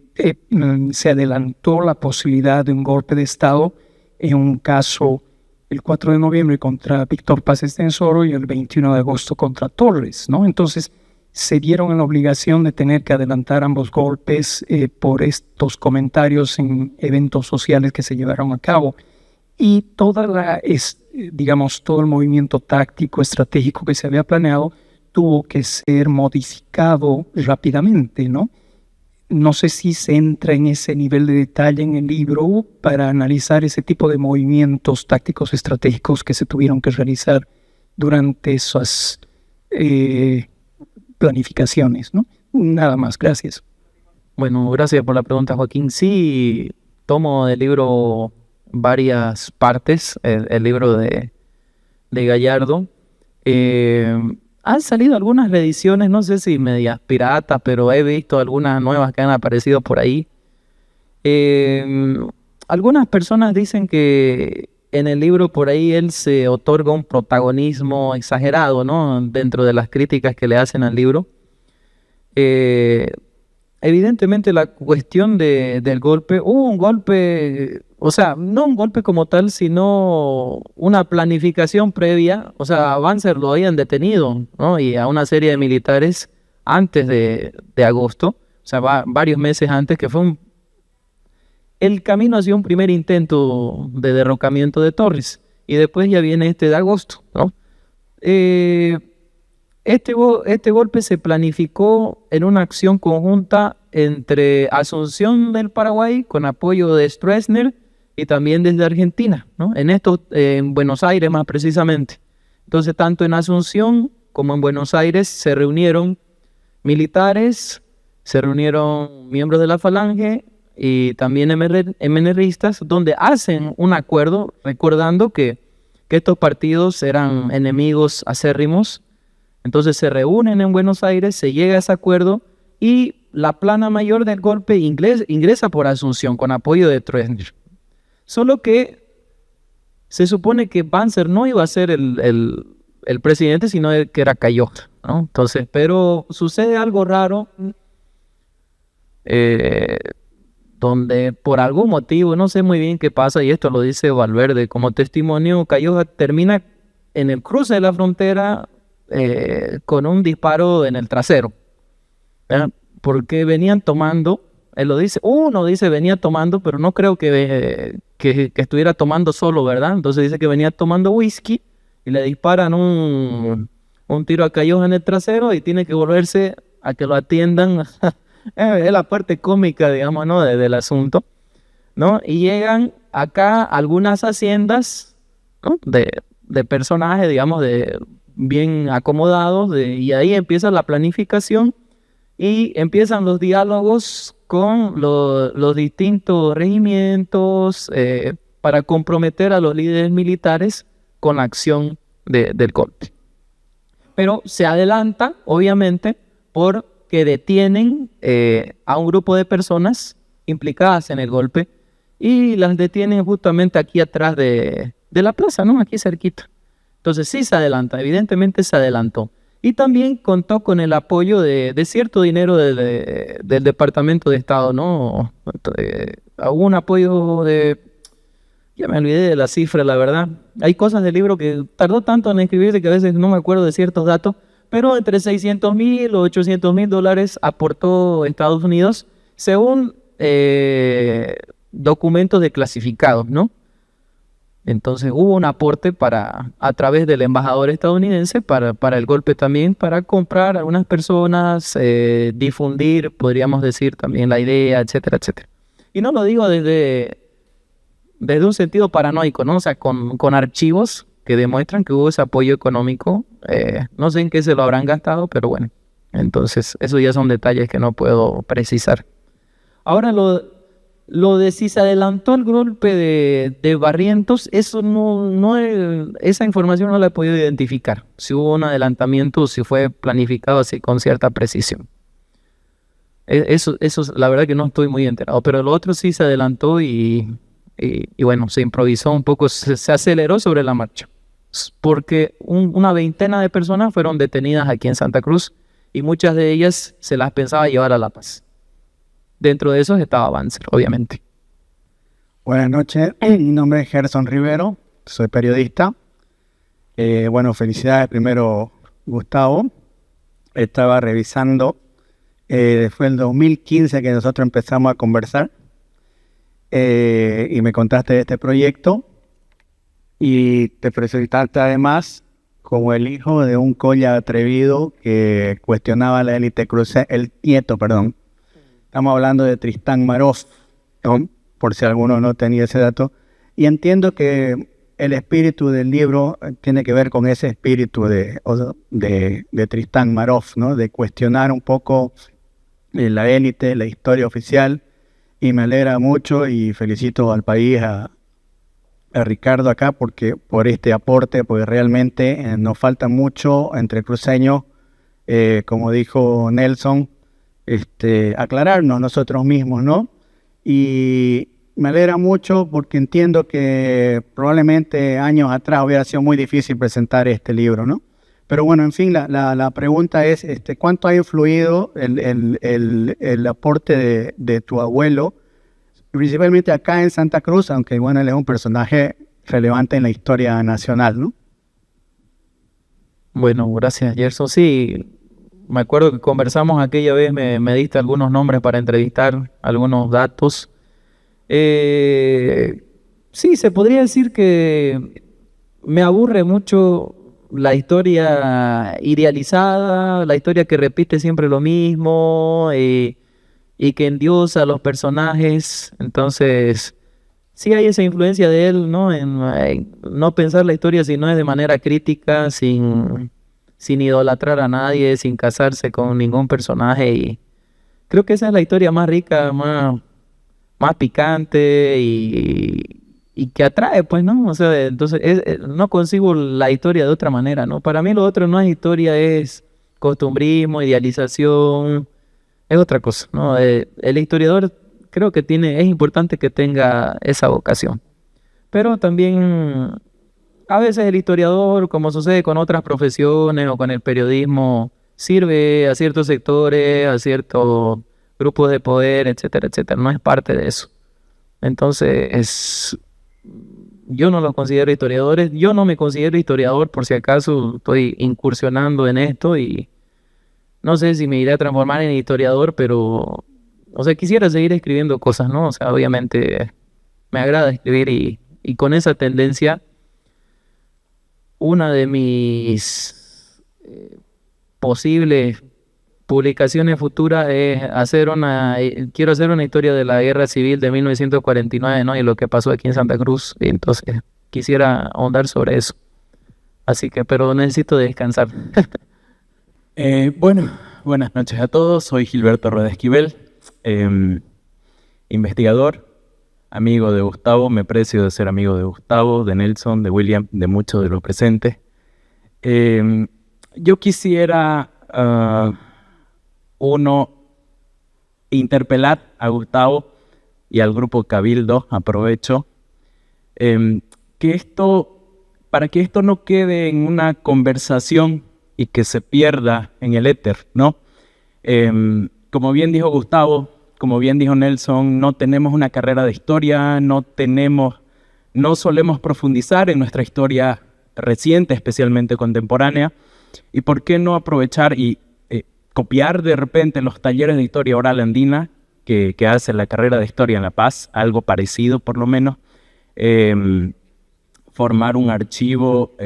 se adelantó la posibilidad de un golpe de Estado en un caso el 4 de noviembre contra Víctor Paz Estenssoro y el 21 de agosto contra Torres, ¿no? Entonces se vieron en la obligación de tener que adelantar ambos golpes por estos comentarios en eventos sociales que se llevaron a cabo. Y digamos, todo el movimiento táctico, estratégico que se había planeado tuvo que ser modificado rápidamente, ¿no? No sé si se entra en ese nivel de detalle en el libro para analizar ese tipo de movimientos tácticos estratégicos que se tuvieron que realizar durante esas planificaciones, ¿no? Nada más, gracias. Bueno, gracias por la pregunta, Joaquín. Sí, tomo del libro varias partes, el libro de Gallardo. Han salido algunas reediciones, no sé si medias piratas, pero he visto algunas nuevas que han aparecido por ahí. Algunas personas dicen que en el libro por ahí él se otorga un protagonismo exagerado, ¿no? Dentro de las críticas que le hacen al libro. Evidentemente la cuestión del golpe, hubo un golpe, o sea, no un golpe como tal, sino una planificación previa. O sea, a Banzer lo habían detenido, ¿no? Y a una serie de militares antes de agosto, o sea, varios meses antes, que fue el camino hacia un primer intento de derrocamiento de Torres. Y después ya viene este de agosto, ¿no? Este golpe se planificó en una acción conjunta entre Asunción del Paraguay, con apoyo de Stroessner, y también desde Argentina, ¿no? En Buenos Aires más precisamente. Entonces, tanto en Asunción como en Buenos Aires se reunieron militares, se reunieron miembros de la Falange y también MNRistas, donde hacen un acuerdo, recordando que estos partidos eran enemigos acérrimos. Entonces se reúnen en Buenos Aires, se llega a ese acuerdo y la plana mayor del golpe ingresa por Asunción con apoyo de Stroessner. Solo que se supone que Banzer no iba a ser el presidente, sino que era Calloja, ¿no? Entonces, pero sucede algo raro, donde por algún motivo, no sé muy bien qué pasa, y esto lo dice Valverde como testimonio, Calloja termina en el cruce de la frontera con un disparo en el trasero, ¿verdad? Porque venían tomando, él lo dice, uno dice venía tomando, pero no creo que estuviera tomando solo, ¿verdad? Entonces dice que venía tomando whisky y le disparan un tiro a Calloja en el trasero y tiene que volverse a que lo atiendan. Es la parte cómica, digamos, ¿no? del asunto, ¿no? Y llegan acá algunas haciendas, ¿no? de personajes, digamos, bien acomodados, y ahí empieza la planificación y empiezan los diálogos con los distintos regimientos para comprometer a los líderes militares con la acción del golpe. Pero se adelanta, obviamente, porque detienen a un grupo de personas implicadas en el golpe y las detienen justamente aquí atrás de la plaza, ¿no? Aquí cerquita. Entonces sí se adelanta, evidentemente se adelantó. Y también contó con el apoyo de cierto dinero del Departamento de Estado, ¿no? Hubo un apoyo ya me olvidé de la cifra, la verdad. Hay cosas del libro que tardó tanto en escribirse que a veces no me acuerdo de ciertos datos, pero entre $600,000 o $800,000 aportó Estados Unidos, según documentos declasificados, ¿no? Entonces hubo un aporte a través del embajador estadounidense para el golpe también, para comprar a algunas personas, difundir, podríamos decir, también la idea, etcétera, etcétera. Y no lo digo desde un sentido paranoico, ¿no? O sea, con archivos que demuestran que hubo ese apoyo económico. No sé en qué se lo habrán gastado, pero bueno. Entonces, esos ya son detalles que no puedo precisar. Ahora, lo de si se adelantó el golpe de Barrientos, eso esa información no la he podido identificar. Si hubo un adelantamiento o si fue planificado así con cierta precisión. Eso la verdad que no estoy muy enterado, pero lo otro sí se adelantó y bueno, se improvisó un poco, se aceleró sobre la marcha, porque una veintena de personas fueron detenidas aquí en Santa Cruz y muchas de ellas se las pensaba llevar a La Paz. Dentro de esos estaba Banzer, obviamente. Buenas noches, mi nombre es Gerson Rivero, soy periodista. Bueno, felicidades primero, Gustavo. Estaba revisando, fue el 2015 que nosotros empezamos a conversar y me contaste de este proyecto y te presentaste además como el hijo de un colla atrevido que cuestionaba la élite cruceña, el nieto, perdón. Estamos hablando de Tristán Maroff, ¿no? Por si alguno no tenía ese dato. Y entiendo que el espíritu del libro tiene que ver con ese espíritu de Tristán Maroff, ¿no? De cuestionar un poco la élite, la historia oficial. Y me alegra mucho y felicito al país, a Ricardo acá, porque por este aporte, porque realmente nos falta mucho entre cruceños, como dijo Nelson, aclararnos nosotros mismos, ¿no? Y me alegra mucho porque entiendo que probablemente años atrás hubiera sido muy difícil presentar este libro, ¿no? Pero bueno, en fin, la pregunta es, ¿cuánto ha influido el aporte de tu abuelo, principalmente acá en Santa Cruz, aunque bueno, él es un personaje relevante en la historia nacional, ¿no? Bueno, gracias, Gerson. Sí, me acuerdo que conversamos aquella vez, me diste algunos nombres para entrevistar, algunos datos. Sí, se podría decir que me aburre mucho la historia idealizada, la historia que repite siempre lo mismo y que endiosa a los personajes. Entonces, sí hay esa influencia de él, ¿no? En no pensar la historia si no es de manera crítica, sin idolatrar a nadie, sin casarse con ningún personaje. Y creo que esa es la historia más rica, más picante y que atrae, pues, ¿no? O sea, entonces no concibo la historia de otra manera, ¿no? Para mí lo otro no es historia, es costumbrismo, idealización, es otra cosa, ¿no? El historiador creo que es importante que tenga esa vocación. Pero también a veces el historiador, como sucede con otras profesiones o con el periodismo, sirve a ciertos sectores, a ciertos grupos de poder, etcétera, etcétera. No es parte de eso. Entonces, yo no los considero historiadores. Yo no me considero historiador, por si acaso estoy incursionando en esto y no sé si me iré a transformar en historiador, pero, o sea, quisiera seguir escribiendo cosas, ¿no? O sea, obviamente me agrada escribir y con esa tendencia, una de mis posibles publicaciones futuras es quiero hacer una historia de la Guerra Civil de 1949, ¿no? Y lo que pasó aquí en Santa Cruz. Y entonces quisiera ahondar sobre eso. Así que, pero necesito descansar. Bueno, buenas noches a todos. Soy Gilberto Rueda Esquivel, investigador, amigo de Gustavo. Me precio de ser amigo de Gustavo, de Nelson, de William, de muchos de los presentes. Yo quisiera interpelar a Gustavo y al grupo Cabildo, aprovecho, para que esto no quede en una conversación y que se pierda en el éter, ¿no? Como bien dijo Gustavo, como bien dijo Nelson, no tenemos una carrera de historia, no solemos profundizar en nuestra historia reciente, especialmente contemporánea, y por qué no aprovechar y copiar de repente los talleres de historia oral andina que hace la carrera de historia en La Paz, algo parecido por lo menos, formar un archivo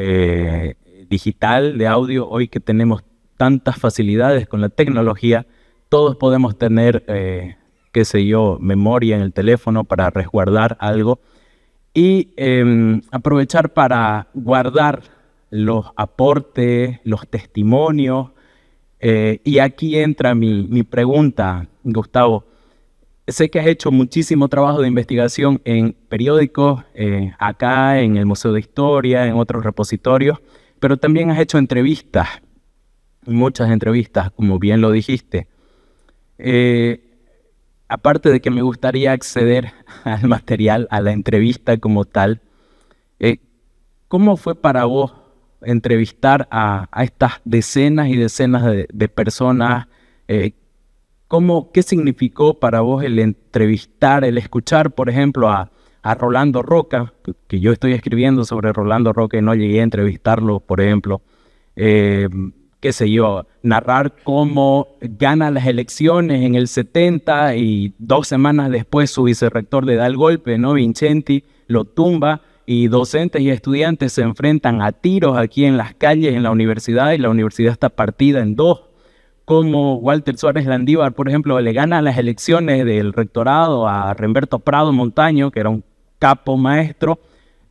digital de audio. Hoy que tenemos tantas facilidades con la tecnología, todos podemos tener, qué sé yo, memoria en el teléfono para resguardar algo y aprovechar para guardar los aportes, los testimonios. Y aquí entra mi pregunta, Gustavo. Sé que has hecho muchísimo trabajo de investigación en periódicos, acá en el Museo de Historia, en otros repositorios, pero también has hecho entrevistas, muchas entrevistas, como bien lo dijiste. Aparte de que me gustaría acceder al material, a la entrevista como tal, ¿cómo fue para vos entrevistar a estas decenas y decenas de personas? ¿Qué significó para vos el entrevistar, el escuchar, por ejemplo, a a Rolando Roca, que yo estoy escribiendo sobre Rolando Roca y no llegué a entrevistarlo, por ejemplo. Qué sé yo, narrar cómo gana las elecciones en el 70 y 2 semanas después su vicerrector le da el golpe, ¿no? Vincenti lo tumba y docentes y estudiantes se enfrentan a tiros aquí en las calles, en la universidad, y la universidad está partida en 2. Como Walter Suárez Landívar, por ejemplo, le gana las elecciones del rectorado a Remberto Prado Montaño, que era un capo maestro,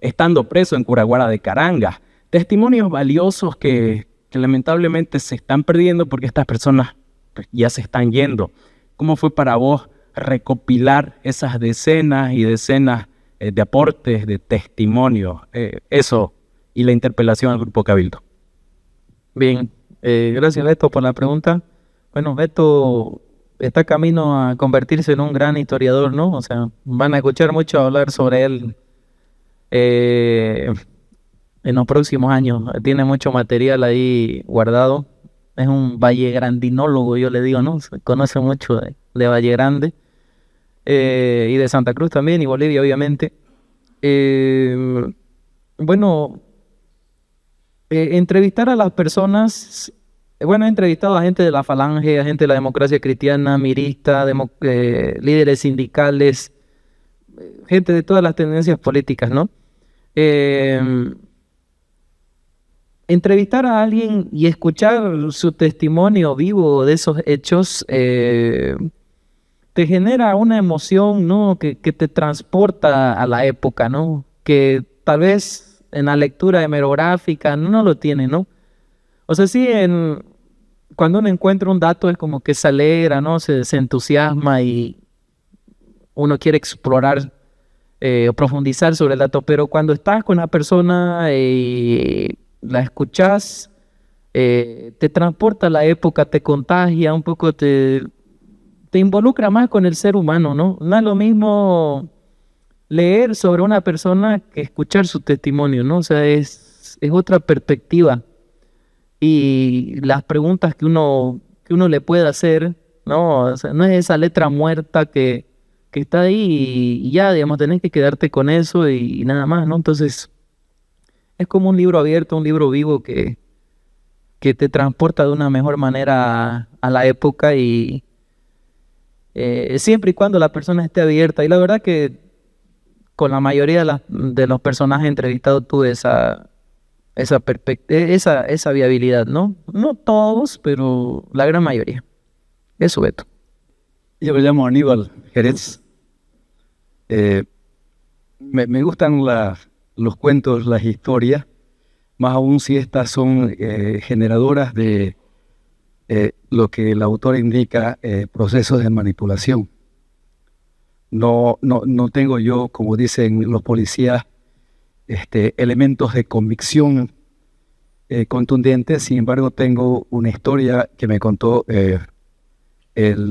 estando preso en Curaguara de Caranga. Testimonios valiosos que lamentablemente se están perdiendo porque estas personas pues, ya se están yendo. ¿Cómo fue para vos recopilar esas decenas y decenas de aportes, de testimonios? Eso y la interpelación al Grupo Cabildo. Bien, gracias Beto por la pregunta. Bueno, Beto está camino a convertirse en un gran historiador, ¿no? O sea, van a escuchar mucho hablar sobre él en los próximos años. Tiene mucho material ahí guardado. Es un vallegrandinólogo, yo le digo, ¿no? Se conoce mucho de Valle Grande y de Santa Cruz también, y Bolivia, obviamente. Bueno, entrevistar a las personas. Bueno, he entrevistado a gente de la Falange, a gente de la democracia cristiana, mirista, líderes sindicales, gente de todas las tendencias políticas, ¿no? Entrevistar a alguien y escuchar su testimonio vivo de esos hechos te genera una emoción, ¿no? Que te transporta a la época, ¿no? Que tal vez en la lectura hemerográfica no lo tiene, ¿no? O sea, sí, cuando uno encuentra un dato es como que se alegra, ¿no? Se entusiasma y uno quiere explorar o profundizar sobre el dato, pero cuando estás con la persona la escuchas, te transporta a la época, te contagia un poco, te involucra más con el ser humano, ¿no? No es lo mismo leer sobre una persona que escuchar su testimonio, ¿no? O sea, es otra perspectiva. Y las preguntas que uno le puede hacer, ¿no? O sea, no es esa letra muerta que está ahí y ya, digamos, tenés que quedarte con eso y nada más, ¿no? Entonces, es como un libro abierto, un libro vivo que te transporta de una mejor manera a la época y siempre y cuando la persona esté abierta. Y la verdad que con la mayoría de los personajes entrevistados tuve esa viabilidad, ¿no? No todos, pero la gran mayoría. Eso, Beto. Yo me llamo Aníbal Jerez. Me gustan los cuentos, las historias, más aún si estas son generadoras de lo que el autor indica, procesos de manipulación. No tengo yo, como dicen los policías, elementos de convicción contundentes. Sin embargo, tengo una historia que me contó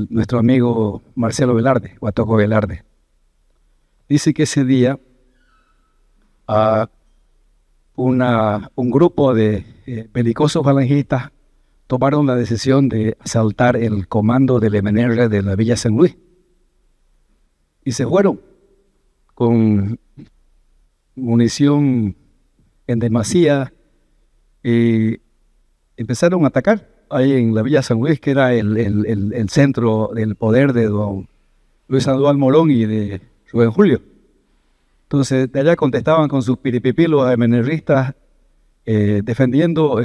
nuestro amigo Marcelo Velarde, Guatoco Velarde. Dice que ese día un grupo de belicosos falangistas tomaron la decisión de asaltar el comando del MNR de la Villa San Luis. Y se fueron con munición en demasía y empezaron a atacar ahí en la Villa San Luis, que era el centro del poder de don Luis Sandoval Morón y de Rubén Julio. Entonces, de allá contestaban con sus piripipilos a MNRistas defendiendo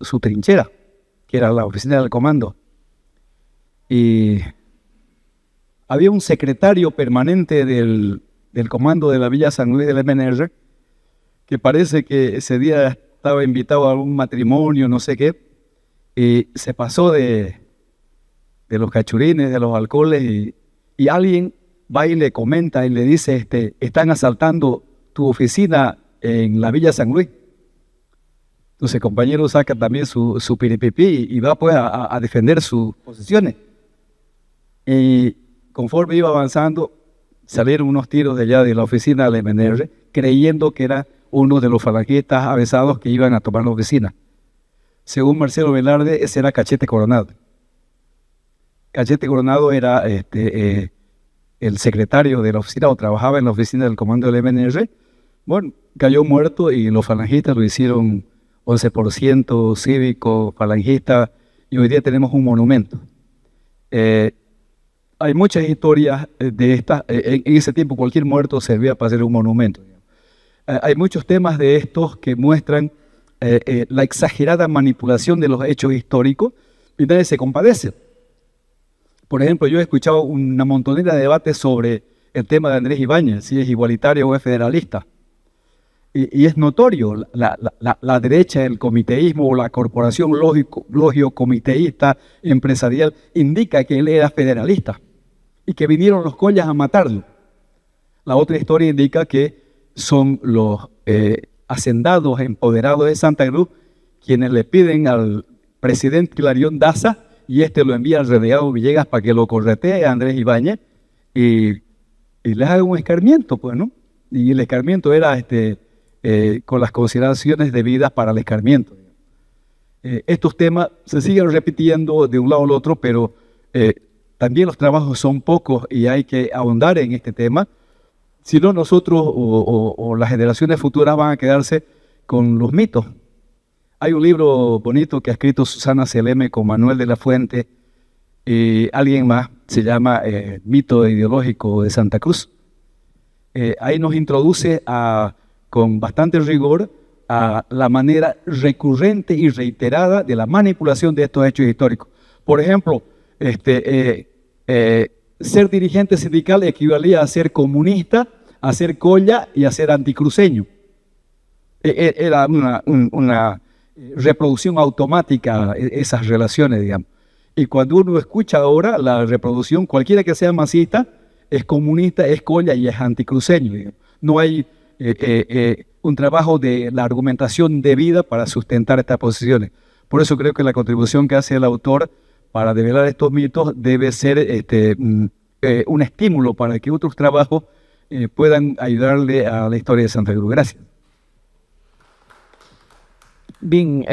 su trinchera, que era la oficina del comando. Y había un secretario permanente del comando de la Villa San Luis del MNR, que parece que ese día estaba invitado a un matrimonio, no sé qué, y se pasó de los cachurines, de los alcoholes, y alguien va y le comenta y le dice, están asaltando tu oficina en la Villa San Luis. Entonces el compañero saca también su piripipí y va pues a defender sus posiciones. Y conforme iba avanzando, salieron unos tiros de allá de la oficina del MNR, creyendo que era uno de los falangistas avesados que iban a tomar la oficina. Según Marcelo Velarde, ese era Cachete Coronado. Cachete Coronado era el secretario de la oficina o trabajaba en la oficina del comando del MNR, bueno, cayó muerto y los falangistas lo hicieron 11% cívico, falangista, y hoy día tenemos un monumento. Hay muchas historias de estas. En ese tiempo cualquier muerto servía para hacer un monumento. Hay muchos temas de estos que muestran la exagerada manipulación de los hechos históricos y nadie se compadece. Por ejemplo, yo he escuchado una montonera de debates sobre el tema de Andrés Ibáñez, si es igualitario o es federalista. Y es notorio, la derecha, el comiteísmo o la corporación lógico-comiteísta empresarial indica que él era federalista y que vinieron los collas a matarlo. La otra historia indica que son los hacendados empoderados de Santa Cruz quienes le piden al presidente Clarión Daza y este lo envía al renegado Villegas para que lo corretee a Andrés Ibáñez y les haga un escarmiento, pues, ¿no? Y el escarmiento era con las consideraciones debidas para el escarmiento. Estos temas se siguen repitiendo de un lado al otro, pero también los trabajos son pocos y hay que ahondar en este tema. Si no, nosotros o las generaciones futuras van a quedarse con los mitos. Hay un libro bonito que ha escrito Susana Seleme con Manuel de la Fuente y alguien más, se llama Mito Ideológico de Santa Cruz. Ahí nos introduce con bastante rigor a la manera recurrente y reiterada de la manipulación de estos hechos históricos. Por ejemplo, ser dirigente sindical equivalía a ser comunista, a ser colla y a ser anticruceño. Era una reproducción automática esas relaciones, digamos. Y cuando uno escucha ahora la reproducción, cualquiera que sea masista, es comunista, es colla y es anticruceño, digamos. No hay un trabajo de la argumentación debida para sustentar estas posiciones. Por eso creo que la contribución que hace el autor para develar estos mitos debe ser un estímulo para que otros trabajos puedan ayudarle a la historia de Santa Cruz. Gracias. Bien,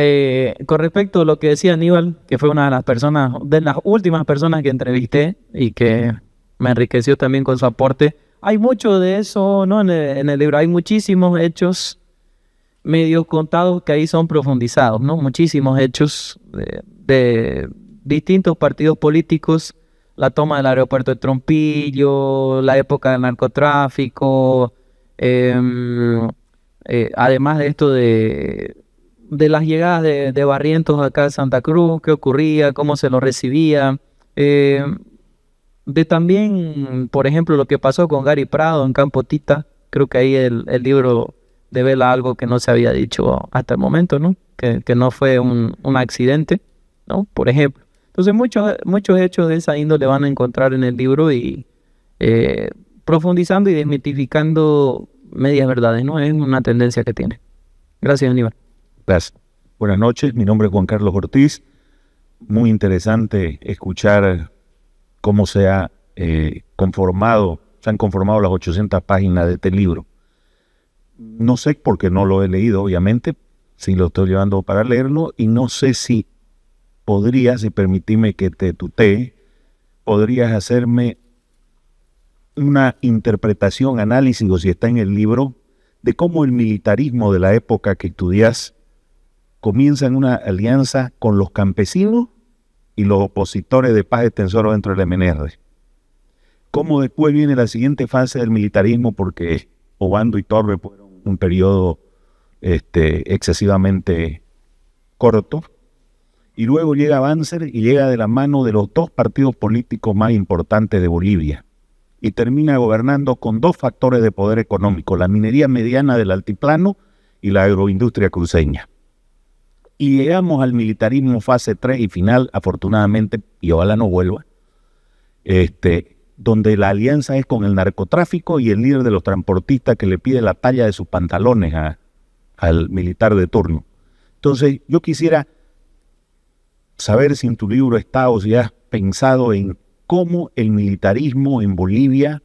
con respecto a lo que decía Aníbal, que fue una de las últimas personas que entrevisté y que me enriqueció también con su aporte. Hay mucho de eso, ¿no? En el libro hay muchísimos hechos medio contados que ahí son profundizados, ¿no? Muchísimos hechos de distintos partidos políticos, la toma del aeropuerto de Trompillo, la época del narcotráfico, además de esto de las llegadas de Barrientos acá a Santa Cruz, qué ocurría, cómo se lo recibía, de también, por ejemplo, lo que pasó con Gary Prado en Campo Tita. Creo que ahí el libro devela algo que no se había dicho hasta el momento, ¿no? Que no fue un accidente, ¿no? Por ejemplo. Entonces muchos hechos de esa índole van a encontrar en el libro y profundizando y desmitificando medias verdades, ¿no? Es una tendencia que tiene. Gracias, Aníbal. Gracias. Buenas noches, mi nombre es Juan Carlos Ortiz. Muy interesante escuchar cómo se han conformado las 800 páginas de este libro. No sé porque no lo he leído, obviamente, si lo estoy llevando para leerlo, y no sé si podrías, si permitime que te tutee, podrías hacerme una interpretación, análisis, o si está en el libro, de cómo el militarismo de la época que estudias comienza en una alianza con los campesinos y los opositores de paz extensora dentro del MNR. Cómo después viene la siguiente fase del militarismo, porque Obando y Torre fueron un periodo excesivamente corto, y luego llega Banzer y llega de la mano de los dos partidos políticos más importantes de Bolivia, y termina gobernando con dos factores de poder económico, la minería mediana del altiplano y la agroindustria cruceña. Y llegamos al militarismo fase 3 y final, afortunadamente, y ojalá no vuelva, donde la alianza es con el narcotráfico y el líder de los transportistas que le pide la talla de sus pantalones al militar de turno. Entonces, yo quisiera saber si en tu libro está o si has pensado en cómo el militarismo en Bolivia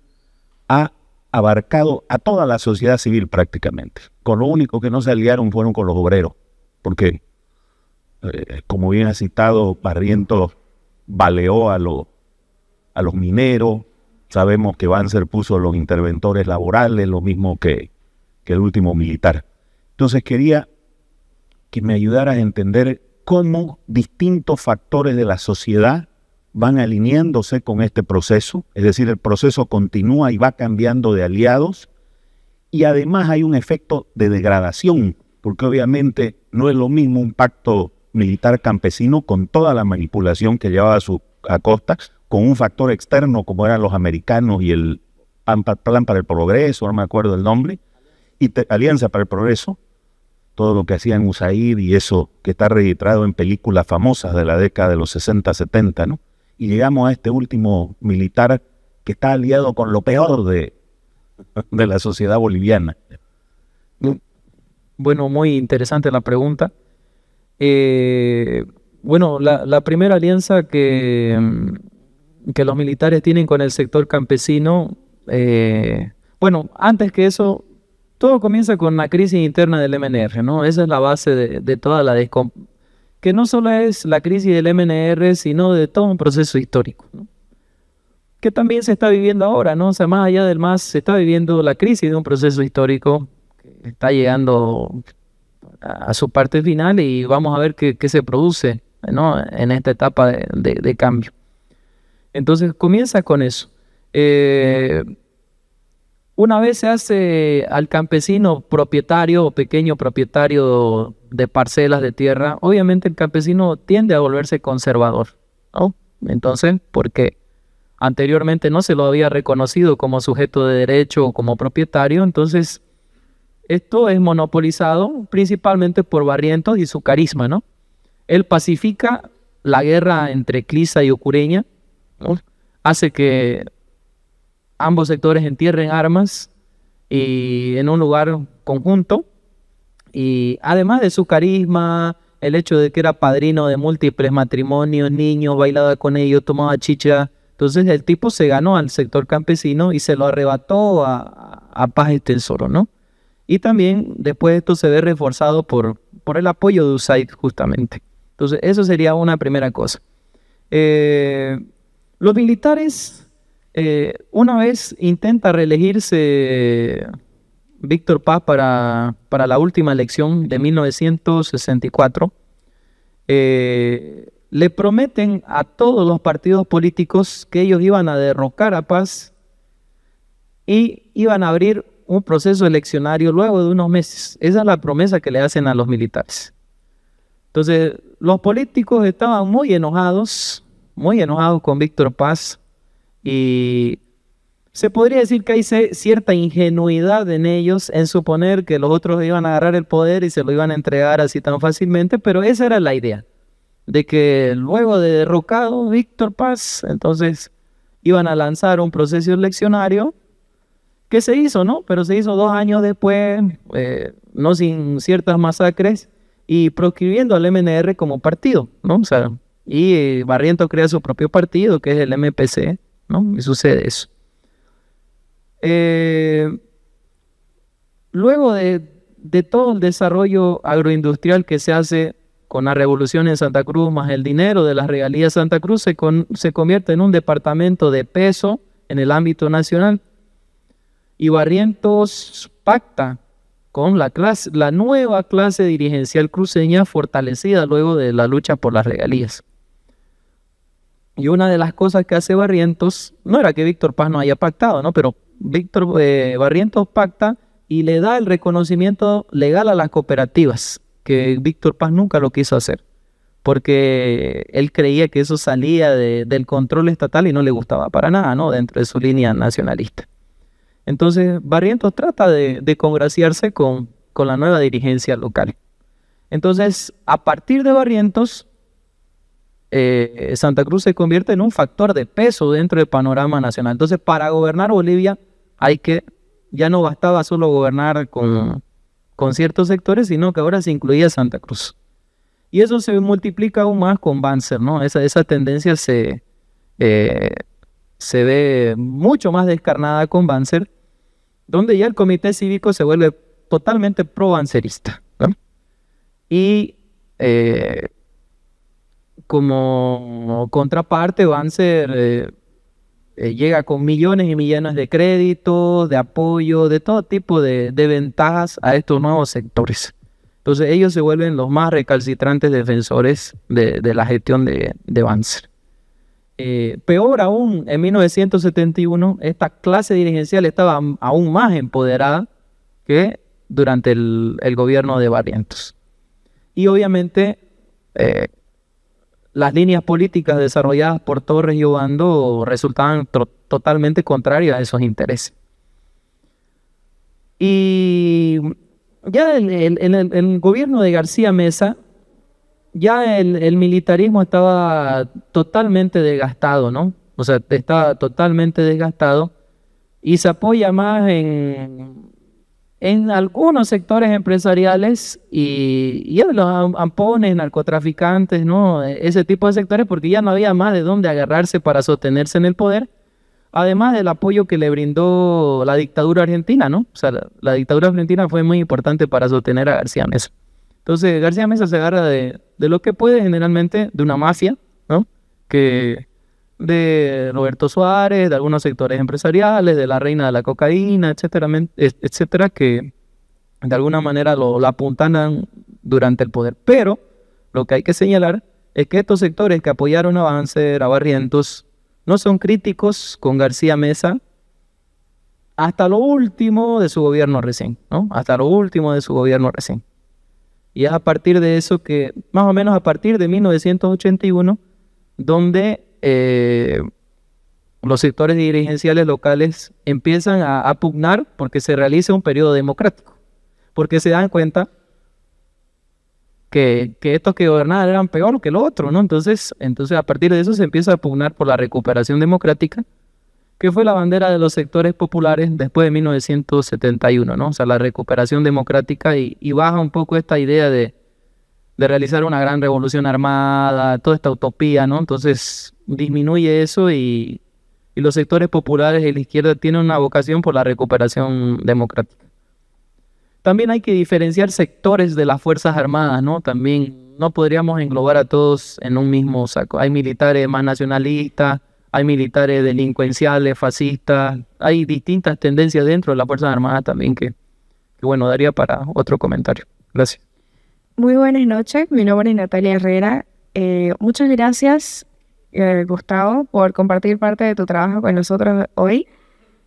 ha abarcado a toda la sociedad civil prácticamente. Con lo único que no se aliaron fueron con los obreros, porque como bien ha citado, Barrientos baleó a los mineros, Sabemos que Banzer puso los interventores laborales, lo mismo que el último militar. Entonces quería que me ayudaras a entender cómo distintos factores de la sociedad van alineándose con este proceso, es decir, el proceso continúa y va cambiando de aliados, y además hay un efecto de degradación, porque obviamente no es lo mismo un pacto militar campesino con toda la manipulación que llevaba a costa, con un factor externo como eran los americanos y el Plan para el Progreso, no me acuerdo el nombre, y Alianza para el Progreso, todo lo que hacían USAID y eso que está registrado en películas famosas de la década de los 60, 70, ¿no? Y llegamos a este último militar que está aliado con lo peor de la sociedad boliviana. Bueno, muy interesante la pregunta. Bueno, la primera alianza que los militares tienen con el sector campesino, bueno, antes que eso, todo comienza con la crisis interna del MNR, ¿no? Esa es la base de toda la que no solo es la crisis del MNR, sino de todo un proceso histórico, ¿no? Que también se está viviendo ahora, ¿no? O sea, más allá del MAS, se está viviendo la crisis de un proceso histórico que está llegando a su parte final y vamos a ver qué se produce, ¿no? En esta etapa de cambio. Entonces comienza con eso. Una vez se hace al campesino propietario o pequeño propietario de parcelas de tierra, obviamente el campesino tiende a volverse conservador, ¿no? Entonces, porque anteriormente no se lo había reconocido como sujeto de derecho o como propietario, entonces esto es monopolizado principalmente por Barrientos y su carisma, ¿no? Él pacifica la guerra entre Clisa y Ucureña, ¿no? Hace que ambos sectores entierren armas y en un lugar conjunto, y además de su carisma, el hecho de que era padrino de múltiples matrimonios, niños, bailaba con ellos, tomaba chicha, entonces el tipo se ganó al sector campesino y se lo arrebató a Paz Extensoro, ¿no? Y también después esto se ve reforzado por el apoyo de USAID justamente. Entonces eso sería una primera cosa. Los militares, una vez intenta reelegirse Víctor Paz para la última elección de 1964, le prometen a todos los partidos políticos que ellos iban a derrocar a Paz y iban a abrir un proceso eleccionario luego de unos meses. Esa es la promesa que le hacen a los militares. Entonces, los políticos estaban muy enojados con Víctor Paz, y se podría decir que hay cierta ingenuidad en ellos en suponer que los otros iban a agarrar el poder y se lo iban a entregar así tan fácilmente, pero esa era la idea, de que luego de derrocado Víctor Paz, entonces iban a lanzar un proceso eleccionario que se hizo, ¿no? Pero se hizo 2 años después, no sin ciertas masacres, y proscribiendo al MNR como partido, ¿no? O sea, y Barrientos crea su propio partido, que es el MPC, ¿no? Y sucede eso. Luego de todo el desarrollo agroindustrial que se hace con la revolución en Santa Cruz, más el dinero de las regalías de Santa Cruz, se convierte en un departamento de peso en el ámbito nacional. Y Barrientos pacta con la nueva clase dirigencial cruceña, fortalecida luego de la lucha por las regalías. Y una de las cosas que hace Barrientos, no era que Víctor Paz no haya pactado, ¿no? Pero Barrientos pacta y le da el reconocimiento legal a las cooperativas, que Víctor Paz nunca lo quiso hacer, porque él creía que eso salía del control estatal y no le gustaba para nada, ¿no? Dentro de su línea nacionalista. Entonces Barrientos trata de congraciarse con la nueva dirigencia local. Entonces, a partir de Barrientos, Santa Cruz se convierte en un factor de peso dentro del panorama nacional. Entonces, para gobernar Bolivia ya no bastaba solo gobernar con ciertos sectores, sino que ahora se incluía Santa Cruz. Y eso se multiplica aún más con Banzer, ¿no? Esa tendencia se ve mucho más descarnada con Banzer, donde ya el comité cívico se vuelve totalmente pro-bancerista, ¿no? Y como contraparte, Banzer llega con millones y millones de créditos, de apoyo, de todo tipo de ventajas a estos nuevos sectores. Entonces ellos se vuelven los más recalcitrantes defensores de la gestión de Banzer. Peor aún, en 1971, esta clase dirigencial estaba aún más empoderada que durante el gobierno de Barrientos. Y obviamente las líneas políticas desarrolladas por Torres y Obando resultaban totalmente contrarias a esos intereses. Y ya en el gobierno de García Mesa, ya el militarismo estaba totalmente desgastado, ¿no? O sea, estaba totalmente desgastado y se apoya más en algunos sectores empresariales y de los ampones, narcotraficantes, ¿no? Ese tipo de sectores, porque ya no había más de dónde agarrarse para sostenerse en el poder, además del apoyo que le brindó la dictadura argentina, ¿no? O sea, la dictadura argentina fue muy importante para sostener a García Mesa. Entonces, García Mesa se agarra de lo que puede, generalmente, de una mafia, ¿no? Que de Roberto Suárez, de algunos sectores empresariales, de la reina de la cocaína, etcétera, etcétera, que de alguna manera lo apuntalan durante el poder. Pero lo que hay que señalar es que estos sectores que apoyaron a Banzer, a Barrientos, no son críticos con García Mesa hasta lo último de su gobierno recién, ¿no? Hasta lo último de su gobierno recién. Y es a partir de eso que, más o menos a partir de 1981, donde los sectores dirigenciales locales empiezan a pugnar porque se realice un periodo democrático, porque se dan cuenta que estos que gobernaban eran peor que lo otro, ¿no? Entonces a partir de eso se empieza a pugnar por la recuperación democrática, que fue la bandera de los sectores populares después de 1971, ¿no? O sea, la recuperación democrática y baja un poco esta idea de realizar una gran revolución armada, toda esta utopía, ¿no? Entonces disminuye eso y los sectores populares de la izquierda tienen una vocación por la recuperación democrática. También hay que diferenciar sectores de las Fuerzas Armadas, ¿no? También no podríamos englobar a todos en un mismo saco. Hay militares más nacionalistas, hay militares delincuenciales, fascistas, hay distintas tendencias dentro de las Fuerzas Armadas también que bueno, daría para otro comentario. Gracias. Muy buenas noches, mi nombre es Natalia Herrera. Muchas gracias, Gustavo, por compartir parte de tu trabajo con nosotros hoy.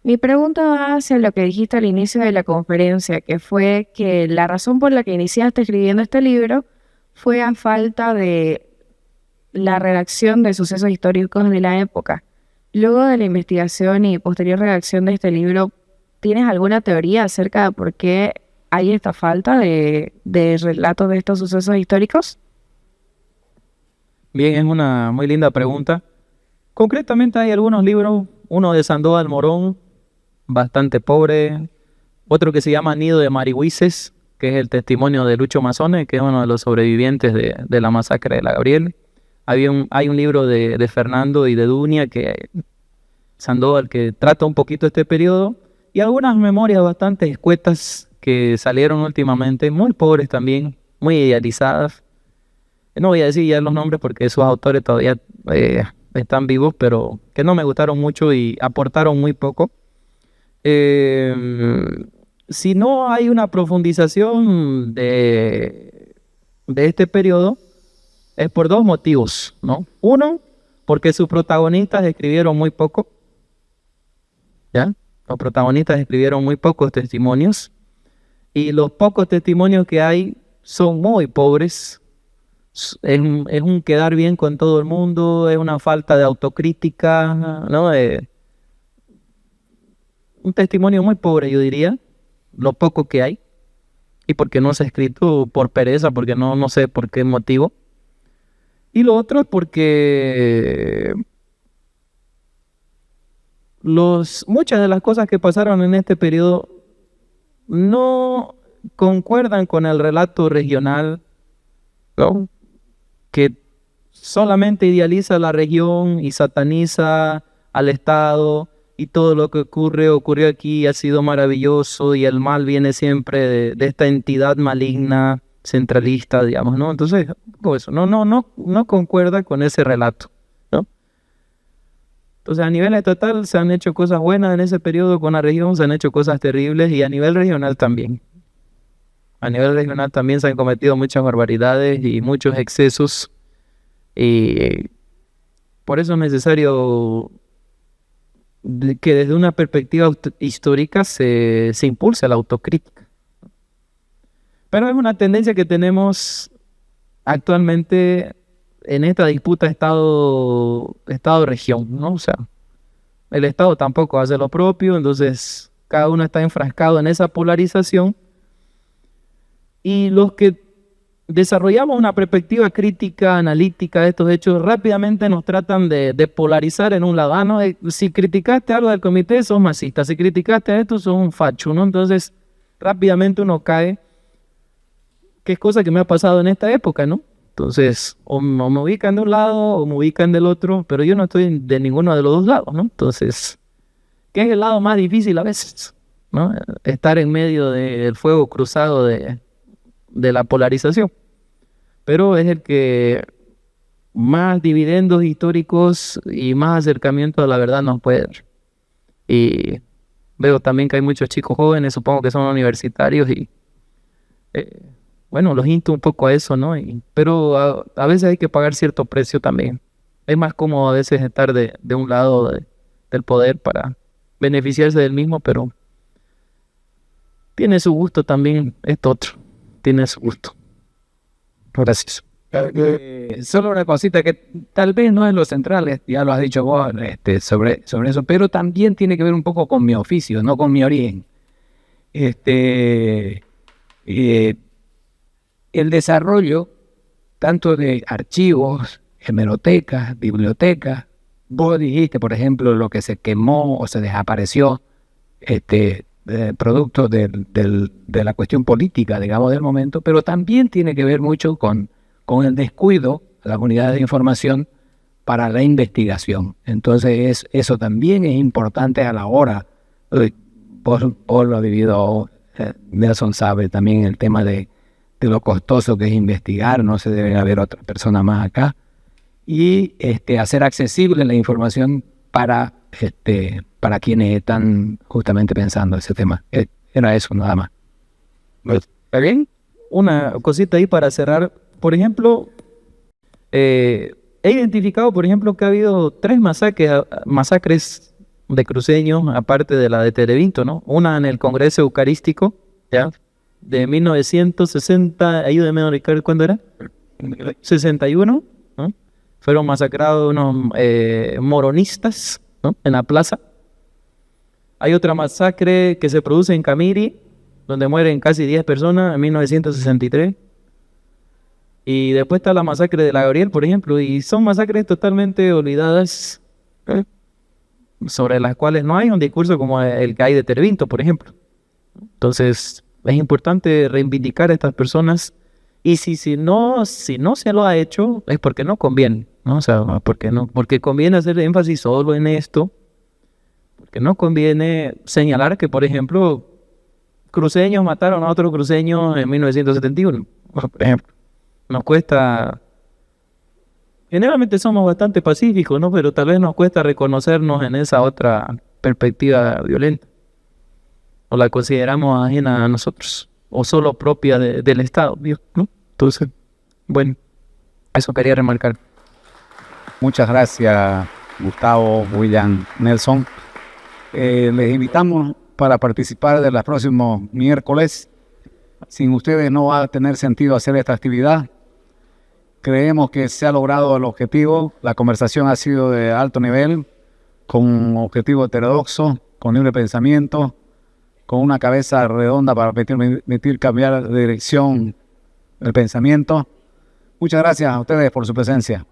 Mi pregunta va hacia lo que dijiste al inicio de la conferencia, que fue que la razón por la que iniciaste escribiendo este libro fue a falta de la redacción de sucesos históricos de la época. Luego de la investigación y posterior redacción de este libro, ¿tienes alguna teoría acerca de por qué hay esta falta de relatos de estos sucesos históricos? Bien, es una muy linda pregunta. Concretamente hay algunos libros, uno de Sandoval Morón, bastante pobre, otro que se llama Nido de Marihuises, que es el testimonio de Lucho Mazzone, que es uno de los sobrevivientes de la masacre de la Gabriel. Hay un libro de Fernando y de Dunia, que Sandoval, que trata un poquito este periodo, y algunas memorias bastante escuetas que salieron últimamente, muy pobres también, muy idealizadas. No voy a decir ya los nombres porque sus autores todavía están vivos, pero que no me gustaron mucho y aportaron muy poco. Si no hay una profundización de este periodo, es por dos motivos, ¿no? Uno, porque sus protagonistas escribieron muy poco, ¿ya? Los protagonistas escribieron muy pocos testimonios y los pocos testimonios que hay son muy pobres. Es un quedar bien con todo el mundo, es una falta de autocrítica, ¿no? Un testimonio muy pobre, yo diría, lo poco que hay, y porque no se ha escrito por pereza, porque no sé por qué motivo. Y lo otro es porque muchas de las cosas que pasaron en este periodo no concuerdan con el relato regional, ¿no? Que solamente idealiza la región y sataniza al Estado y todo lo que ocurrió aquí ha sido maravilloso y el mal viene siempre de esta entidad maligna centralista, digamos, ¿no? Entonces, eso no concuerda con ese relato, ¿no? Entonces, a nivel estatal se han hecho cosas buenas en ese periodo, con la región se han hecho cosas terribles y a nivel regional también. A nivel regional también se han cometido muchas barbaridades y muchos excesos. Y por eso es necesario que desde una perspectiva histórica se impulse la autocrítica. Pero es una tendencia que tenemos actualmente en esta disputa Estado-región, ¿no? O sea, el Estado tampoco hace lo propio, entonces cada uno está enfrascado en esa polarización. Y los que desarrollamos una perspectiva crítica, analítica de estos hechos, rápidamente nos tratan de polarizar en un lado. Ah, no, si criticaste algo del comité, sos masista. Si criticaste a esto, sos un facho, ¿no? Entonces, rápidamente uno cae, que es cosa que me ha pasado en esta época, ¿no? Entonces, o me ubican de un lado o me ubican del otro, pero yo no estoy de ninguno de los dos lados, ¿no? Entonces, ¿qué es el lado más difícil a veces, ¿no? Estar en medio del fuego cruzado de la polarización. Pero es el que más dividendos históricos y más acercamiento a la verdad nos puede dar. Y veo también que hay muchos chicos jóvenes, supongo que son universitarios y bueno, los insto un poco a eso, ¿no? Pero a veces hay que pagar cierto precio también. Es más cómodo a veces estar de un lado del poder para beneficiarse del mismo, pero tiene su gusto también esto otro. Tiene su gusto. Gracias. Solo una cosita que tal vez no es lo central, ya lo has dicho vos sobre eso, pero también tiene que ver un poco con mi oficio, no con mi origen. El desarrollo tanto de archivos, hemerotecas, bibliotecas. Vos dijiste, por ejemplo, lo que se quemó o se desapareció, producto de la cuestión política, digamos, del momento, pero también tiene que ver mucho con el descuido de las unidades de información para la investigación. Entonces, eso también es importante a la hora. Vos lo has vivido, Nelson sabe también el tema de lo costoso que es investigar, no se deben haber otras personas más acá, y hacer accesible la información para quienes están justamente pensando ese tema. Era eso nada más. ¿Está bien? Una cosita ahí para cerrar. Por ejemplo, he identificado, por ejemplo, que ha habido 3 masacres de cruceños, aparte de la de Televinto, ¿no? Una en el Congreso Eucarístico, ¿ya? De 1960, ayúdeme, Ricardo, ¿cuándo era? 61, ¿no? Fueron masacrados unos moronistas, ¿no? En la plaza. Hay otra masacre que se produce en Camiri, donde mueren casi 10 personas en 1963. Y después está la masacre de la Gabriel, por ejemplo, y son masacres totalmente olvidadas, sobre las cuales no hay un discurso como el que hay de Televinto, por ejemplo. Entonces, es importante reivindicar a estas personas, y si no se lo ha hecho, es porque no conviene, ¿no? O sea, porque conviene hacer énfasis solo en esto, porque no conviene señalar que, por ejemplo, cruceños mataron a otro cruceño en 1971, por ejemplo. Nos cuesta, generalmente somos bastante pacíficos, ¿no? Pero tal vez nos cuesta reconocernos en esa otra perspectiva violenta. O la consideramos ajena a nosotros, o solo propia del Estado, ¿no? Entonces, bueno, eso quería remarcar. Muchas gracias, Gustavo, William, Nelson. Les invitamos para participar de los próximos miércoles. Sin ustedes no va a tener sentido hacer esta actividad. Creemos que se ha logrado el objetivo. La conversación ha sido de alto nivel, con un objetivo heterodoxo, con libre pensamiento, con una cabeza redonda para permitir cambiar de dirección el pensamiento. Muchas gracias a ustedes por su presencia.